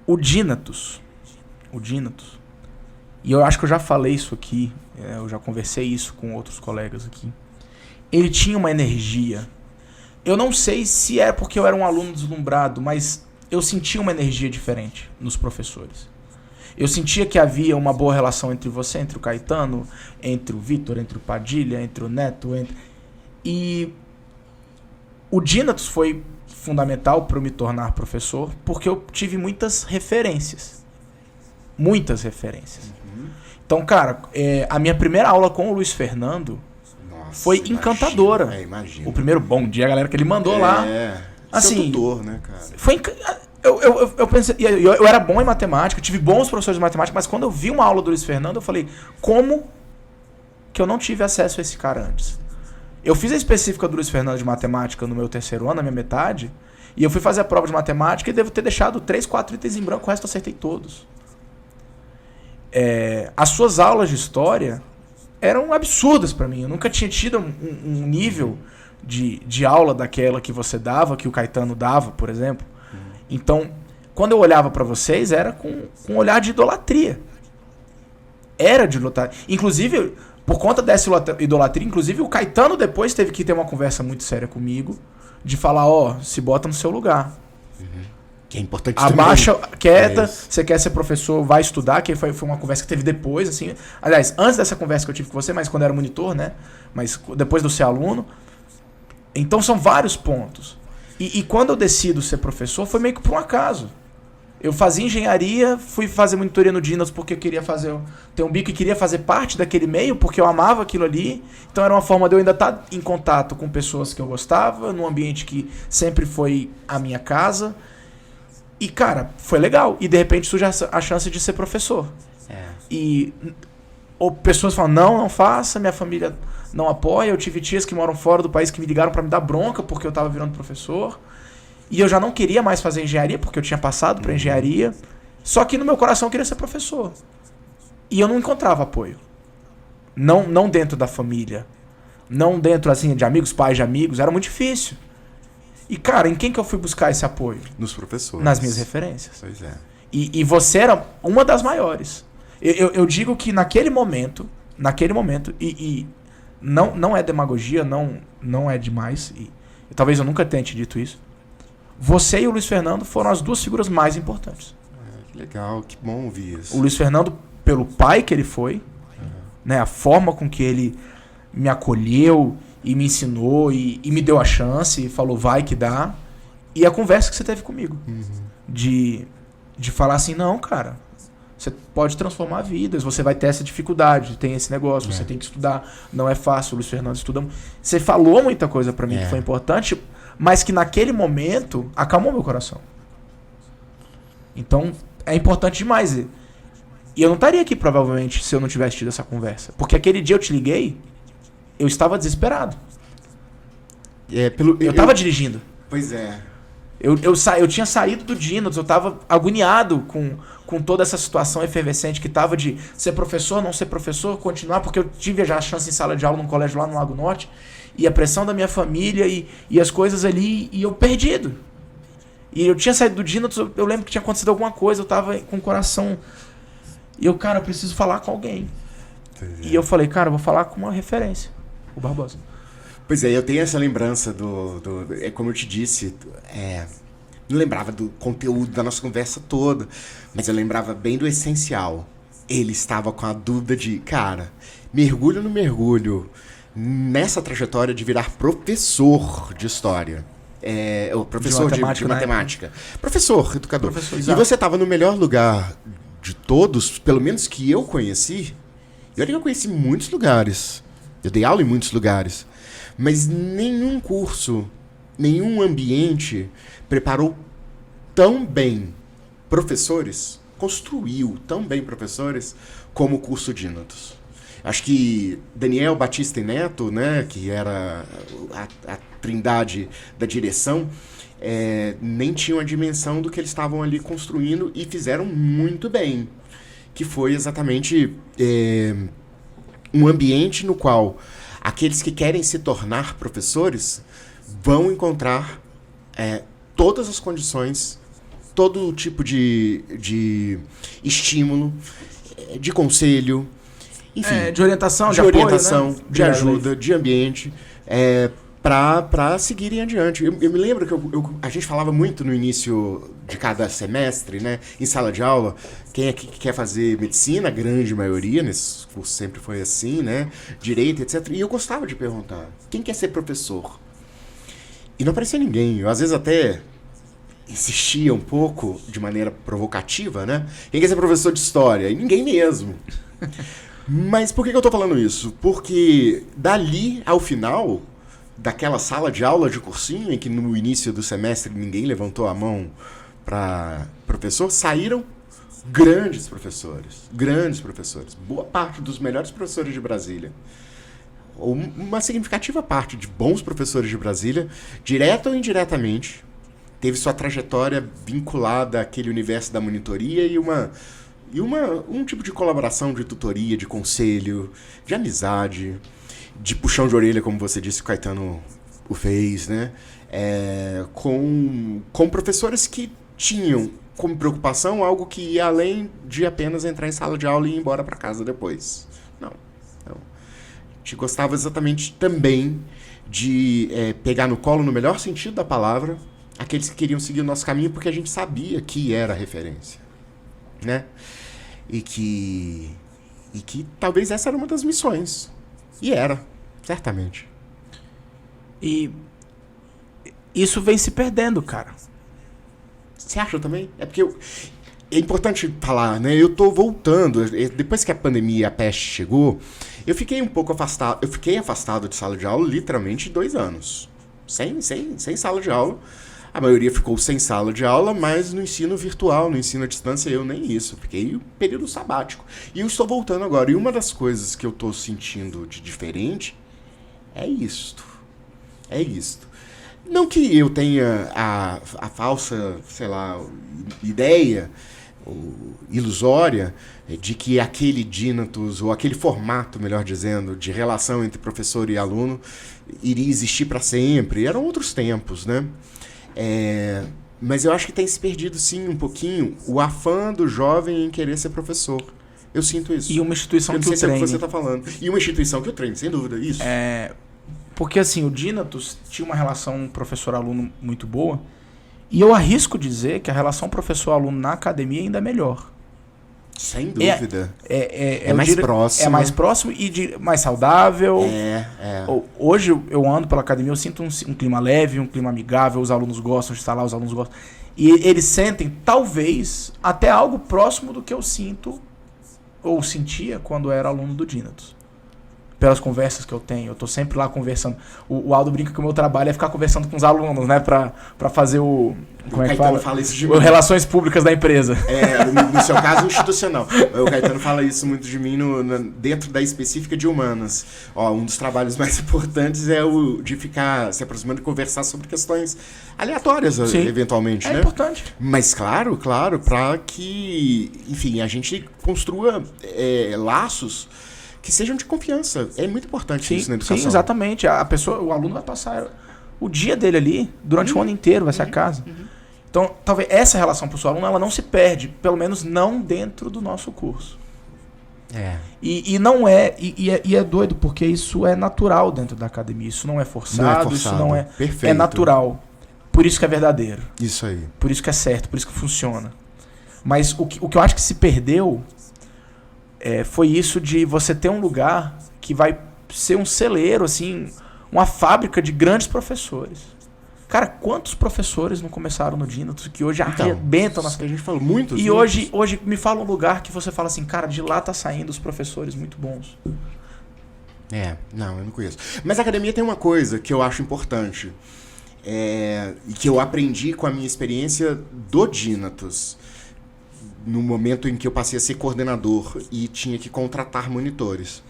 O Dínatos, e eu acho que eu já falei isso aqui, eu já conversei isso com outros colegas aqui, ele tinha uma energia. Eu não sei se é porque eu era um aluno deslumbrado, mas eu sentia uma energia diferente nos professores. Eu sentia que havia uma boa relação entre você, entre o Caetano, entre o Vitor, entre o Padilha, entre o Neto, e o Dínatos foi fundamental para eu me tornar professor, porque eu tive muitas referências. Muitas referências. Uhum. Então, cara, a minha primeira aula com o Luiz Fernando foi encantadora. Imagina. O primeiro bom dia, galera, que ele mandou lá. Assim, seu tutor, né, cara? Foi eu pensei, eu era bom em matemática, tive bons professores de matemática, mas quando eu vi uma aula do Luiz Fernando, eu falei, como que eu não tive acesso a esse cara antes? Eu fiz a específica do Luiz Fernando de matemática no meu terceiro ano, na minha metade, e eu fui fazer a prova de matemática e devo ter deixado 3, 4 itens em branco, o resto eu acertei todos. As suas aulas de história eram absurdas pra mim. Eu nunca tinha tido um nível de aula daquela que você dava, que o Caetano dava, por exemplo. Então, quando eu olhava pra vocês, era com um olhar de idolatria. Era de idolatria. Inclusive, por conta dessa idolatria, inclusive o Caetano depois teve que ter uma conversa muito séria comigo, de falar, se bota no seu lugar. Que é importante Abaixa, também. quieta, você quer ser professor, vai estudar, que foi uma conversa que teve depois, assim. Aliás, antes dessa conversa que eu tive com você, mas quando eu era monitor, né? Mas depois do ser aluno. Então são vários pontos. E quando eu decido ser professor, foi meio que por um acaso. Eu fazia engenharia, fui fazer monitoria no Dinos porque eu queria ter um bico e queria fazer parte daquele meio, porque eu amava aquilo ali. Então era uma forma de eu ainda estar em contato com pessoas que eu gostava, num ambiente que sempre foi a minha casa. E, cara, foi legal. E, de repente, surge a chance de ser professor. Ou pessoas falam, não faça, minha família não apoia. Eu tive tias que moram fora do país que me ligaram pra me dar bronca porque eu tava virando professor. E eu já não queria mais fazer engenharia, porque eu tinha passado pra engenharia. Só que no meu coração eu queria ser professor. E eu não encontrava apoio. Não dentro da família. Não dentro, assim, de amigos, pais de amigos. Era muito difícil. E, cara, em quem que eu fui buscar esse apoio? Nos professores. Nas minhas referências. Pois é. E você era uma das maiores. Eu digo que naquele momento, e não é demagogia, não é demais, e talvez eu nunca tenha te dito isso, você e o Luiz Fernando foram as duas figuras mais importantes. Que legal, que bom ouvir isso. O Luiz Fernando, pelo pai que ele foi, né, a forma com que ele me acolheu e me ensinou e me deu a chance e falou, vai que dá. E a conversa que você teve comigo. De falar assim, não, cara, você pode transformar vidas, você vai ter essa dificuldade, tem esse negócio, você tem que estudar, não é fácil, o Luiz Fernando estuda. Você falou muita coisa pra mim que foi importante, mas que naquele momento acalmou meu coração. Então, é importante demais. E eu não estaria aqui, provavelmente, se eu não tivesse tido essa conversa. Porque aquele dia eu te liguei, eu estava desesperado. Eu estava dirigindo. Pois é. Eu tinha saído do Dinos, eu estava agoniado com toda essa situação efervescente que estava de ser professor, não ser professor, continuar, porque eu tive já a chance em sala de aula num colégio lá no Lago Norte, e a pressão da minha família e as coisas ali, e eu perdido. E eu tinha saído do Dinos, eu lembro que tinha acontecido alguma coisa, eu estava com o coração... E eu, cara, eu preciso falar com alguém. E eu falei, cara, eu vou falar com uma referência, o Barbosa. Pois é, eu tenho essa lembrança é como eu te disse, não lembrava do conteúdo da nossa conversa toda, mas eu lembrava bem do essencial. Ele estava com a dúvida de, cara, mergulho no mergulho nessa trajetória de virar professor de história. O professor de matemática. Professor, educador. E você estava no melhor lugar de todos, pelo menos que eu conheci. E olha que eu conheci muitos lugares. Eu dei aula em muitos lugares. Mas nenhum curso, nenhum ambiente preparou tão bem professores, construiu tão bem professores como o curso Dinotos. Acho que Daniel Batista e Neto, né, que era a trindade da direção, nem tinham a dimensão do que eles estavam ali construindo e fizeram muito bem. Que foi exatamente um ambiente no qual aqueles que querem se tornar professores vão encontrar todas as condições, todo tipo de estímulo, de conselho, enfim, de orientação, de orientação, apoio, né? de ajuda, de ambiente, para seguirem adiante. Eu me lembro que a gente falava muito no início de cada semestre, né, em sala de aula, quem é que quer fazer medicina, a grande maioria, nesse curso sempre foi assim, né, direito, etc. E eu gostava de perguntar, quem quer ser professor? E não aparecia ninguém. Eu às vezes até insistia um pouco, de maneira provocativa, né, quem quer ser professor de história? E ninguém mesmo. Mas por que eu tô falando isso? Porque dali ao final daquela sala de aula de cursinho, em que no início do semestre ninguém levantou a mão para professor, saíram grandes professores. Boa parte dos melhores professores de Brasília. Ou uma significativa parte de bons professores de Brasília, direta ou indiretamente, teve sua trajetória vinculada àquele universo da monitoria e um tipo de colaboração, de tutoria, de conselho, de amizade, de puxão de orelha, como você disse, o Caetano o fez, né? Com professores que tinham como preocupação algo que ia além de apenas entrar em sala de aula e ir embora para casa depois. Não. A gente gostava exatamente também de pegar no colo, no melhor sentido da palavra, aqueles que queriam seguir o nosso caminho porque a gente sabia que era referência, né? E que talvez essa era uma das missões. E era, certamente. E isso vem se perdendo, cara. Você acha também? É porque é importante falar, né? Eu tô voltando. Depois que a pandemia e a peste chegou, eu fiquei um pouco afastado. Eu fiquei afastado de sala de aula literalmente 2 anos. Sem sala de aula. A maioria ficou sem sala de aula, mas no ensino virtual, no ensino à distância, eu nem isso. Fiquei um período sabático. E eu estou voltando agora. E uma das coisas que eu estou sentindo de diferente é isto. É isto. Não que eu tenha a falsa, sei lá, ideia ilusória de que aquele Dynatos, ou aquele formato, melhor dizendo, de relação entre professor e aluno iria existir para sempre. Eram outros tempos, né? Mas eu acho que tem se perdido, sim, um pouquinho o afã do jovem em querer ser professor. Eu sinto isso. E uma instituição que o treine. Eu não sei se é o que você está falando. E uma instituição que o treine, sem dúvida, isso. Porque, assim, o Dynatos tinha uma relação professor-aluno muito boa, e eu arrisco dizer que a relação professor-aluno na academia ainda é melhor. Sem dúvida. É mais próximo. É mais próximo e mais saudável. Hoje eu ando pela academia, eu sinto um clima leve, um clima amigável, os alunos gostam de estar lá, os alunos gostam. E eles sentem, talvez, até algo próximo do que eu sinto ou sentia quando era aluno do Dynatos. Pelas conversas que eu tenho, eu tô sempre lá conversando. O Aldo brinca que o meu trabalho é ficar conversando com os alunos, né? Pra fazer o... Como é que fala isso de mim. Relações públicas da empresa. No seu caso, institucional. O Caetano fala isso muito de mim dentro da específica de humanas. Um dos trabalhos mais importantes é o de ficar se aproximando e conversar sobre questões aleatórias, sim, eventualmente, né? É importante. Mas claro, para que, enfim, a gente construa laços que sejam de confiança. É muito importante isso na educação. Sim, exatamente. O aluno vai passar o dia dele ali, durante o ano inteiro, vai ser a casa. Então, talvez essa relação professor-aluno, ela não se perde, pelo menos não dentro do nosso curso. E não é, e é doido, porque isso é natural dentro da academia. Isso não é forçado, isso não é... Perfeito. É natural. Por isso que é verdadeiro. Isso aí. Por isso que é certo, por isso que funciona. Mas o que eu acho que se perdeu foi isso de você ter um lugar que vai ser um celeiro, assim, uma fábrica de grandes professores. Cara, quantos professores não começaram no Dynatos que hoje arrebentam nas... que a gente falou, muitos. E hoje me fala um lugar que você fala assim, cara, de lá tá saindo os professores muito bons. Não, eu não conheço. Mas a academia tem uma coisa que eu acho importante, e que eu aprendi com a minha experiência do Dynatos, no momento em que eu passei a ser coordenador e tinha que contratar monitores.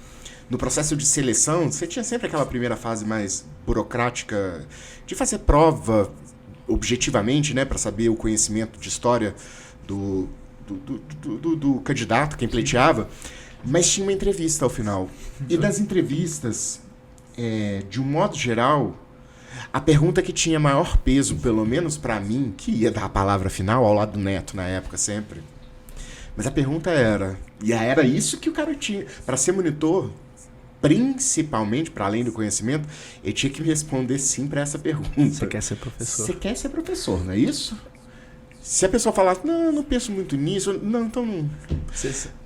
No processo de seleção, você tinha sempre aquela primeira fase mais burocrática de fazer prova objetivamente, né, para saber o conhecimento de história do candidato, quem pleiteava, mas tinha uma entrevista ao final. E das entrevistas, de um modo geral, a pergunta que tinha maior peso, pelo menos para mim, que ia dar a palavra final ao lado do Neto na época sempre, mas a pergunta era isso que o cara tinha. Para ser monitor, principalmente, para além do conhecimento, ele tinha que me responder sim para essa pergunta. Você quer ser professor? Você quer ser professor, não é isso? Se a pessoa falar, não penso muito nisso, não, então não...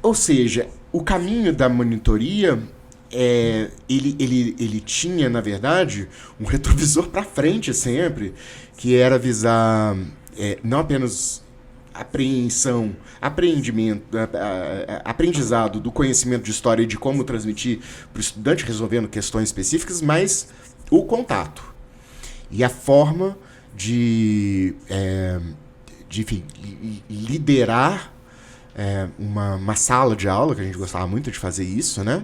Ou seja, o caminho da monitoria, ele tinha, na verdade, um retrovisor para frente sempre, que era visar não apenas... aprendizado do conhecimento de história e de como transmitir para o estudante resolvendo questões específicas, mas o contato e a forma de enfim, liderar uma sala de aula, que a gente gostava muito de fazer isso, né?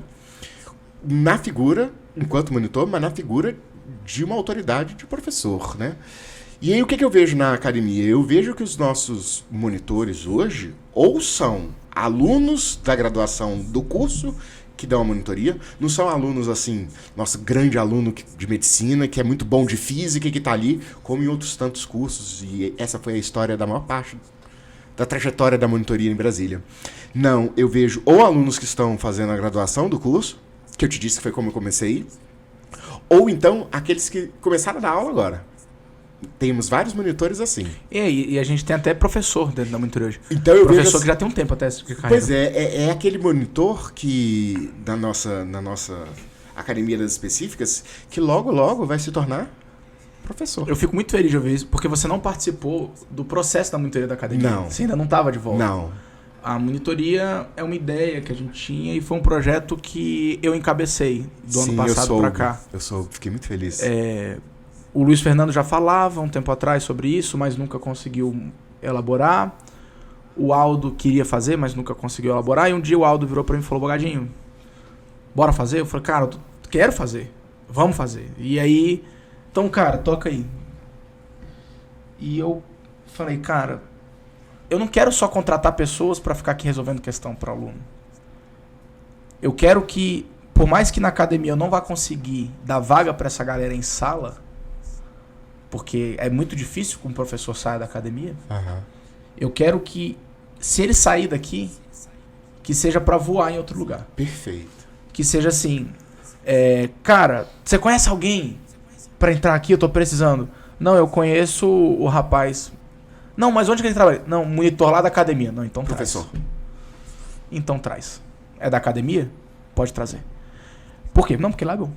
Na figura, enquanto monitor, mas na figura de uma autoridade de professor, né? E aí o que eu vejo na academia? Eu vejo que os nossos monitores hoje ou são alunos da graduação do curso que dão a monitoria, não são alunos assim, nosso grande aluno de medicina, que é muito bom de física e que está ali, como em outros tantos cursos, e essa foi a história da maior parte da trajetória da monitoria em Brasília. Não, eu vejo ou alunos que estão fazendo a graduação do curso, que eu te disse que foi como eu comecei, ou então aqueles que começaram a dar aula agora. temos vários monitores assim. E a gente tem até professor dentro da monitoria hoje. Então eu Professor vejo que já tem um tempo até de carreira. Pois é aquele monitor que na nossa academia das específicas que logo vai se tornar professor. Eu fico muito feliz de ouvir isso, porque você não participou do processo da monitoria da academia. Não. Você ainda não estava de volta. Não. A monitoria é uma ideia que a gente tinha e foi um projeto que eu encabecei do ano passado para cá. Fiquei muito feliz. O Luiz Fernando já falava um tempo atrás sobre isso, mas nunca conseguiu elaborar. O Aldo queria fazer, mas nunca conseguiu elaborar. E um dia o Aldo virou para mim e falou: Bogadinho, bora fazer? Eu falei: cara, eu quero fazer. Vamos fazer. E aí, então, cara, toca aí. E eu falei: cara, eu não quero só contratar pessoas para ficar aqui resolvendo questão para aluno. Eu quero que, por mais que na academia eu não vá conseguir dar vaga para essa galera em sala, porque é muito difícil que um professor saia da academia, eu quero que, se ele sair daqui, que seja para voar em outro lugar. Perfeito. Que seja assim, cara, você conhece alguém para entrar aqui? Eu tô precisando. Não, eu conheço o rapaz. Não, mas onde que ele trabalha? Não, monitor lá da academia. Não, então professor. Traz. Então traz. É da academia? Pode trazer. Por quê? Não, porque lá é bom.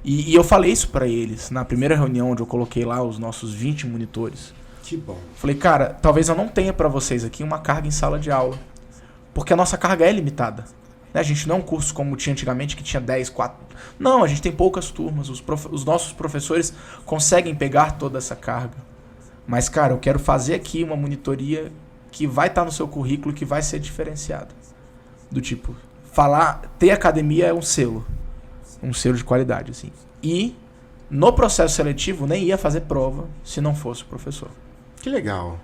E eu falei isso pra eles na primeira reunião onde eu coloquei lá os nossos 20 monitores. Que bom. Falei: cara, talvez eu não tenha pra vocês aqui uma carga em sala de aula. Porque a nossa carga é limitada. Né? A gente não é um curso como tinha antigamente, que tinha 10, 4... Não, a gente tem poucas turmas. Os nossos professores conseguem pegar toda essa carga. Mas, cara, eu quero fazer aqui uma monitoria que vai estar no seu currículo, que vai ser diferenciada. Do tipo, ter academia é um selo de qualidade, assim. E, no processo seletivo, nem ia fazer prova se não fosse o professor. Que legal.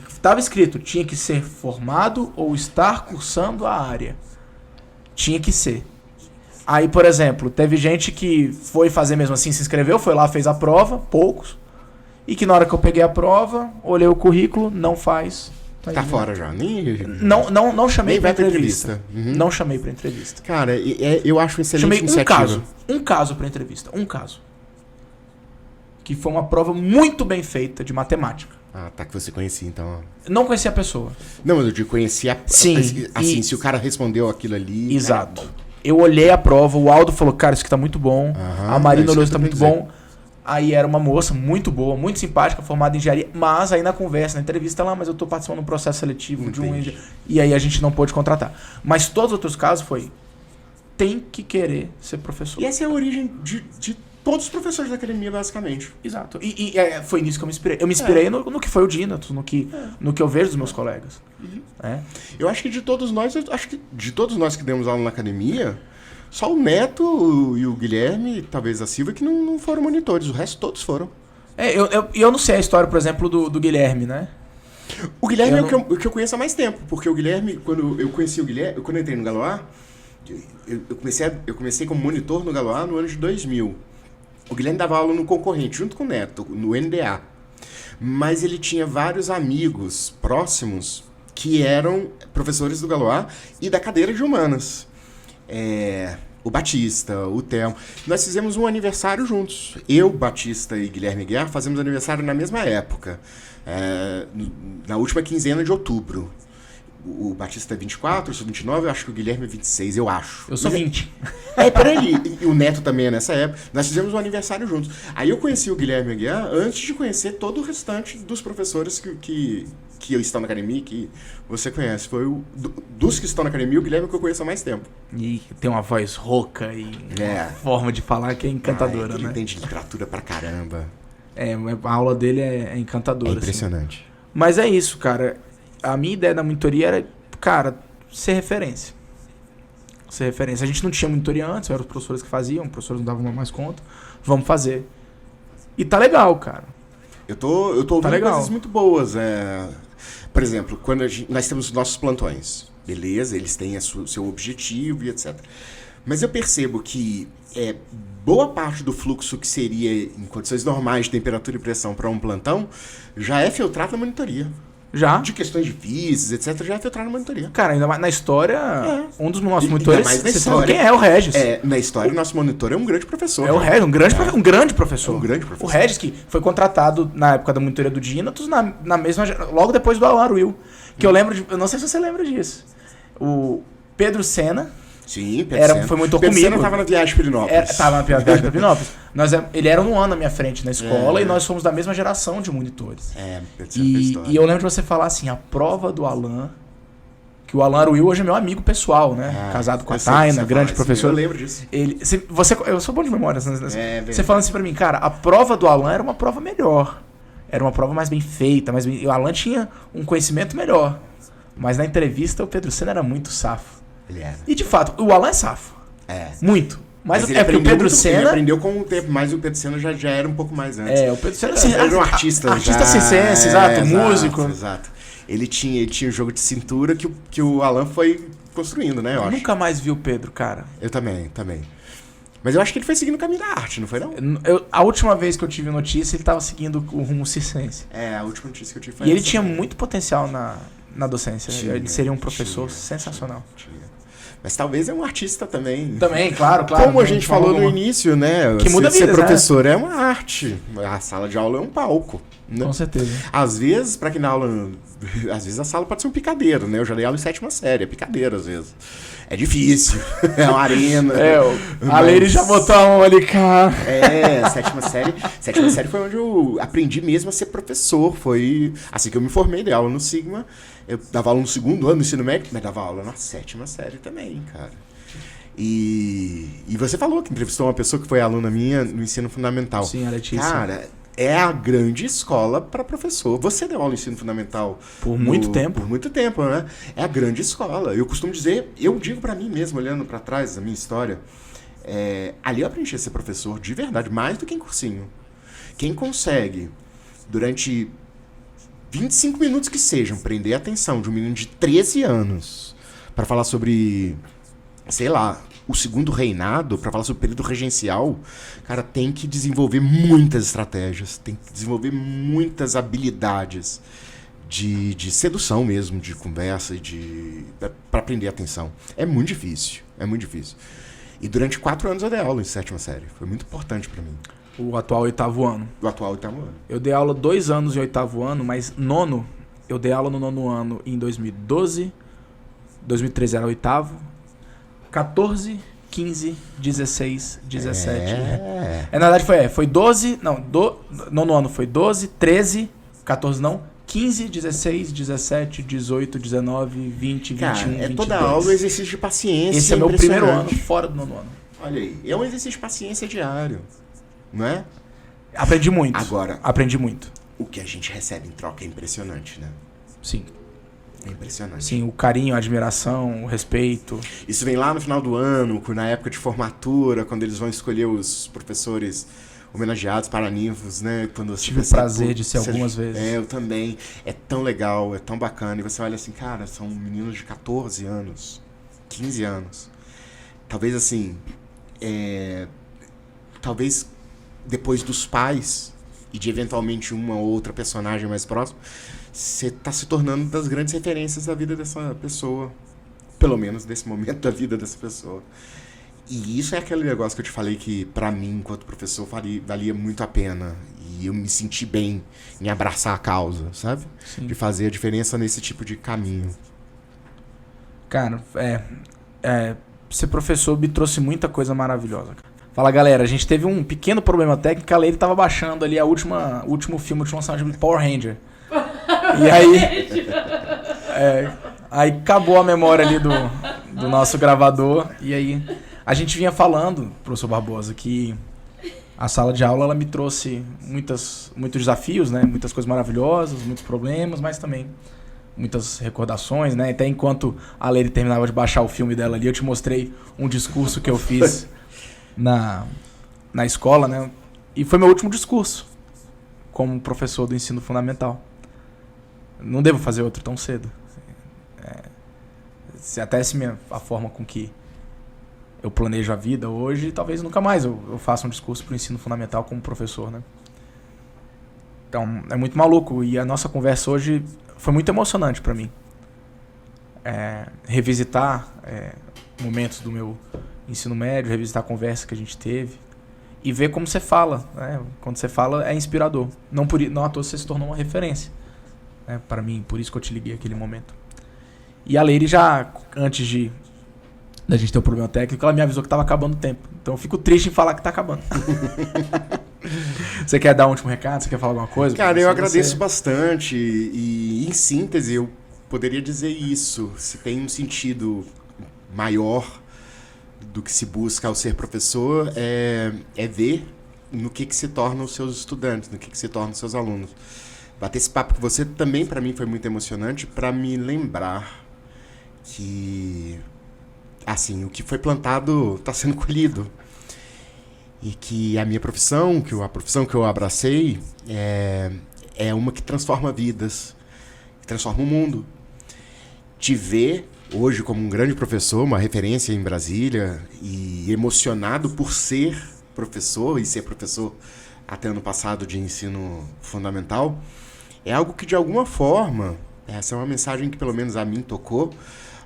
Estava escrito, tinha que ser formado ou estar cursando a área. Tinha que ser. Aí, por exemplo, teve gente que foi fazer mesmo assim, se inscreveu, foi lá, fez a prova, poucos. E que na hora que eu peguei a prova, olhei o currículo, não faz. Tá fora já. Não chamei pra entrevista. Uhum. Não chamei pra entrevista. Cara, eu acho excelente chamei iniciativa. Um caso pra entrevista. Um caso. Que foi uma prova muito bem feita de matemática. Ah, tá, que você conhecia, então. Não conhecia a pessoa. Não, mas eu digo, conhecia... Sim. Assim, se o cara respondeu aquilo ali... Exato. Eu olhei a prova, o Aldo falou: cara, isso aqui tá muito bom. A Marina olhou, isso tá muito bom. Aí era uma moça muito boa, muito simpática, formada em engenharia, mas aí na conversa, na entrevista lá, mas eu tô participando de um processo seletivo de um engenheiro. E aí a gente não pôde contratar. Mas todos os outros casos tem que querer ser professor. E essa é a origem de todos os professores da academia, basicamente. Exato. E foi nisso que eu me inspirei. Eu me inspirei no que foi o Dinatos, no que eu vejo dos meus colegas. Eu acho que de todos nós que demos aula na academia, só o Neto e o Guilherme, talvez a Silva, que não foram monitores. O resto todos foram. Eu não sei a história, por exemplo, do Guilherme, né? O Guilherme é o que eu conheço há mais tempo. Porque o Guilherme, quando eu conheci o Guilherme, quando eu entrei no Galois, eu comecei como monitor no Galois no ano de 2000. O Guilherme dava aula no concorrente, junto com o Neto, no NDA. Mas ele tinha vários amigos próximos que eram professores do Galois e da cadeira de humanas. O Batista, o Thelmo. Nós fizemos um aniversário juntos. Eu, Batista e Guilherme Guiar fazemos aniversário na mesma época. Na última quinzena de outubro. O Batista é 24, eu sou 29, eu acho que o Guilherme é 26, eu acho. Eu sou 20. Por ali. E o Neto também é nessa época. Nós fizemos um aniversário juntos. Aí eu conheci o Guilherme Aguiar antes de conhecer todo o restante dos professores que estão na academia, que você conhece. Foi dos que estão na academia, o Guilherme que eu conheço há mais tempo. E tem uma voz rouca e uma forma de falar que é encantadora, né? Ele entende literatura pra caramba. A aula dele é encantadora. É impressionante. Assim. Mas é isso, cara. A minha ideia da monitoria era, cara, ser referência. Ser referência. A gente não tinha monitoria antes, eram os professores que faziam, os professores não davam mais conta. Vamos fazer. E tá legal, cara. Eu tô ouvindo coisas muito boas. Por exemplo, quando nós temos os nossos plantões. Beleza, eles têm o seu objetivo e etc. Mas eu percebo que boa parte do fluxo que seria em condições normais de temperatura e pressão para um plantão já é filtrado na monitoria. Já. De questões difíceis, etc., já infiltraram na monitoria. Cara, ainda mais na história, um dos nossos Ainda monitores, mais na você sabe história. quem é o Regis. Na história, o nosso monitor é um grande professor. É o Regis, um grande professor. Um grande professor. O Regis, que foi contratado na época da monitoria do Dinatos, na mesma, logo depois do Alan Will. Que eu lembro eu não sei se você lembra disso. O Pedro Sena. Sim, Pedro Sena. Foi muito Pedro comigo. Sena tava na viagem de Pirinópolis. Tava na viagem de Pirinópolis. Ele era um ano na minha frente na escola e nós fomos da mesma geração de monitores. Pedro Sena fez história. E eu lembro de você falar assim, a prova do Alan, que o Alan Will hoje é meu amigo pessoal, né? Casado com a Taina, grande professor. Eu lembro disso. Eu sou bom de memória. Você falando assim pra mim, cara, a prova do Alan era uma prova melhor. Era uma prova mais bem feita, o Alan tinha um conhecimento melhor. Mas na entrevista o Pedro Sena era muito safo. Ele era. E de fato, o Alan é safo. Muito. Mas ele porque o Pedro Sena... Ele aprendeu com o tempo, mas o Pedro Sena já era um pouco mais antes. O Pedro Sena era um artista. Artista circense, exato, músico. Exato. Ele tinha um jogo de cintura que o Alan foi construindo, né, eu acho. Nunca mais vi o Pedro, cara. Eu também. Mas eu acho que ele foi seguindo o caminho da arte, não foi não? A última vez que eu tive notícia, ele tava seguindo o rumo circense. A última notícia que eu tive foi E ele tinha muito potencial na docência. Ele seria um professor tinha. sensacional. Mas talvez é um artista também. Também, claro. Como a gente falou no início, né? Que muda ser vidas, professor é uma arte. A sala de aula é um palco. Né? Com certeza. Às vezes, pra quem dá aula... Às vezes a sala pode ser um picadeiro, né? Eu já dei aula em 7ª série, é picadeiro às vezes. É difícil, é uma arena. A Leire já botou a mão ali, cara. 7ª série. 7ª série foi onde eu aprendi mesmo a ser professor. Foi assim que eu me formei, dei aula no Sigma. Eu dava aula no 2º ano do ensino médio, mas dava aula na 7ª série também, cara. E você falou que entrevistou uma pessoa que foi aluna minha no ensino fundamental. Sim, a Letícia. Cara, é a grande escola para professor. Você deu aula no ensino fundamental por muito tempo. Por muito tempo, né? É a grande escola. Eu costumo dizer, eu digo para mim mesmo, olhando para trás da minha história, ali eu aprendi a ser professor de verdade, mais do que em cursinho. Quem consegue, durante 25 minutos que sejam, prender a atenção de um menino de 13 anos para falar sobre, sei lá, o segundo reinado, para falar sobre o período regencial, cara, tem que desenvolver muitas estratégias, tem que desenvolver muitas habilidades de sedução mesmo, de conversa, para prender a atenção. É muito difícil. E durante 4 anos eu dei aula em 7ª série. Foi muito importante para mim. O atual 8º ano. O atual 8º ano. Eu dei aula 2 anos em 8º ano, mas nono, eu dei aula no 9º ano em 2012, 2013 era 8º, 14, 15, 16, 17. Na verdade foi 12, não, nono ano foi 12, 13, 14 não, 15, 16, 17, 18, 19, 20, 21, 22. Toda aula um exercício de paciência. Esse é meu primeiro ano fora do nono ano. Olha aí, é um exercício de paciência diário, não é? Aprendi muito. Agora, aprendi muito. O que a gente recebe em troca é impressionante, né? Sim. É impressionante. Sim, o carinho, a admiração, o respeito. Isso vem lá no final do ano, na época de formatura, quando eles vão escolher os professores homenageados, paraninfos, né? Quando você tive o prazer de ser algumas vezes. Eu também. É tão legal, é tão bacana. E você olha assim, cara, são meninos de 14 anos, 15 anos. Talvez assim, talvez depois dos pais e de eventualmente uma ou outra personagem mais próxima, você está se tornando das grandes referências da vida dessa pessoa. Pelo menos nesse momento da vida dessa pessoa. E isso é aquele negócio que eu te falei que, pra mim, enquanto professor, valia muito a pena. E eu me senti bem em abraçar a causa, sabe? Sim. De fazer a diferença nesse tipo de caminho. Cara, ser professor me trouxe muita coisa maravilhosa. Fala, galera, a gente teve um pequeno problema técnico. A Leire tava baixando ali o último filme de lançamento de Power Ranger. E aí... aí acabou a memória ali do nosso gravador. E aí a gente vinha falando, professor Barbosa, que a sala de aula ela me trouxe muitos desafios, né? Muitas coisas maravilhosas, muitos problemas, mas também muitas recordações, né? Até enquanto a Leire terminava de baixar o filme dela ali, eu te mostrei um discurso que eu fiz na escola, né? E foi meu último discurso como professor do ensino fundamental. Não devo fazer outro tão cedo. Até a forma com que eu planejo a vida hoje, talvez nunca mais eu faça um discurso para o ensino fundamental como professor, né? Então, é muito maluco. E a nossa conversa hoje foi muito emocionante pra mim. Revisitar momentos do meu ensino médio, revisitar a conversa que a gente teve e ver como você fala. Né? Quando você fala, é inspirador. Não à toa você se tornou uma referência, né, para mim. Por isso que eu te liguei naquele momento. E a Leire já, antes da gente ter um problema técnico, ela me avisou que estava acabando o tempo. Então eu fico triste em falar que está acabando. Você quer dar um último recado? Você quer falar alguma coisa? Cara, eu agradeço bastante e, em síntese, eu poderia dizer isso. Se tem um sentido maior do que se busca ao ser professor, é ver no que se tornam os seus estudantes, no que se tornam os seus alunos. Bater esse papo com você também, para mim, foi muito emocionante, para me lembrar que, assim, o que foi plantado está sendo colhido. E que a minha profissão, a profissão que eu abracei, é uma que transforma vidas, que transforma o mundo. Te ver hoje como um grande professor, uma referência em Brasília, e emocionado por ser professor, e ser professor até ano passado de ensino fundamental, é algo que de alguma forma, essa é uma mensagem que pelo menos a mim tocou,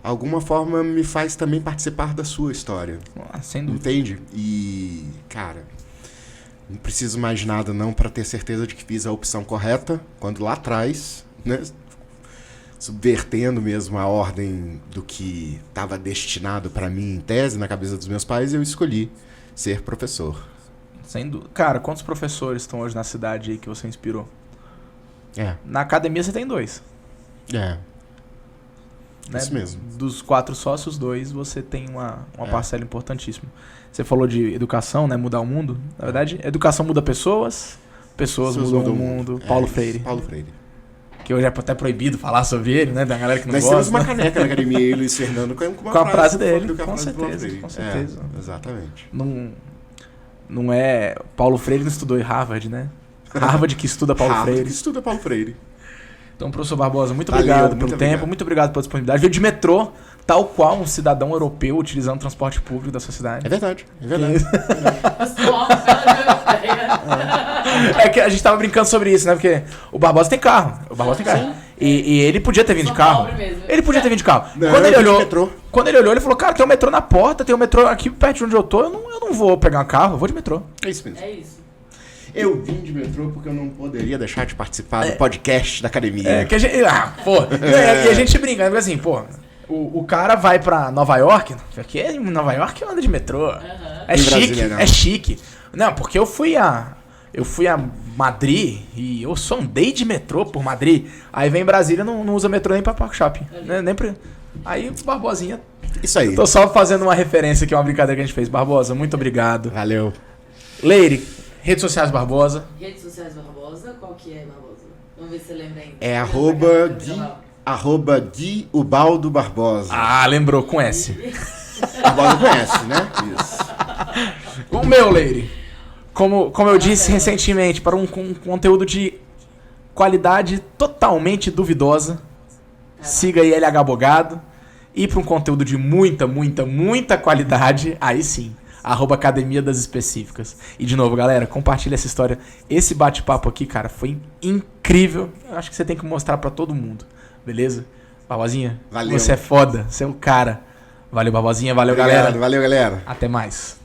alguma forma me faz também participar da sua história. Sem dúvida. Entende? E, cara, não preciso mais de nada não para ter certeza de que fiz a opção correta, quando lá atrás, né, subvertendo mesmo a ordem do que estava destinado para mim em tese, na cabeça dos meus pais, eu escolhi ser professor. Sem dúvida. Cara, quantos professores estão hoje na cidade aí que você inspirou? Na academia você tem 2. Né? Isso mesmo. Dos 4 sócios, 2, você tem uma parcela importantíssima. Você falou de educação, né? Mudar o mundo. Na verdade, educação muda pessoas mudam o mundo. Paulo Freire. Paulo Freire. Que hoje é até proibido falar sobre ele, né? Da galera que não gosta. Nós temos uma caneca na academia, eu e Luiz Fernando, com a frase dele. Com certeza. Exatamente. Não é... Paulo Freire não estudou em Harvard, né? Harvard que estuda Paulo Freire. Harvard que estuda Paulo Freire. Então, professor Barbosa, muito obrigado pelo tempo, muito obrigado pela disponibilidade. Veio de metrô, tal qual um cidadão europeu utilizando o transporte público da sua cidade. É verdade. É que a gente tava brincando sobre isso, né? Porque o Barbosa tem carro. E ele podia ter vindo de carro. Ele podia ter vindo de carro. Não, quando ele olhou, ele falou, cara, tem um metrô na porta, tem um metrô aqui perto de onde eu tô, eu não vou pegar um carro, eu vou de metrô. É isso mesmo. Eu vim de metrô porque eu não poderia deixar de participar do podcast da academia. Que a gente... E a gente brinca, né? Assim, o cara vai pra Nova York, porque em Nova York anda de metrô. É chique, é chique. Não, porque eu fui a Madrid e eu só andei de metrô por Madrid. Aí vem em Brasília, não usa metrô nem pra Parque Shopping. Né? Aí, Barbosinha... Isso aí. Tô só fazendo uma referência aqui, uma brincadeira que a gente fez. Barbosa, muito obrigado. Valeu. Leire, redes sociais Barbosa. Redes sociais Barbosa, qual que é, Barbosa? Vamos ver se você lembra ainda. É @Gui Ubaldo Barbosa. Ah, lembrou, com S. Barbosa conhece, né? Isso. O meu, Leire, como eu disse recentemente, para um conteúdo de qualidade totalmente duvidosa, siga aí LH Bogado. E para um conteúdo de muita qualidade, aí sim, @Academia das Específicas. E de novo, galera, compartilha essa história. Esse bate-papo aqui, cara, foi incrível. Eu acho que você tem que mostrar pra todo mundo. Beleza? Barbosinha, valeu. Você é foda, você é o cara. Valeu, Barbosinha, valeu, Obrigado, galera. Valeu, galera. Até mais.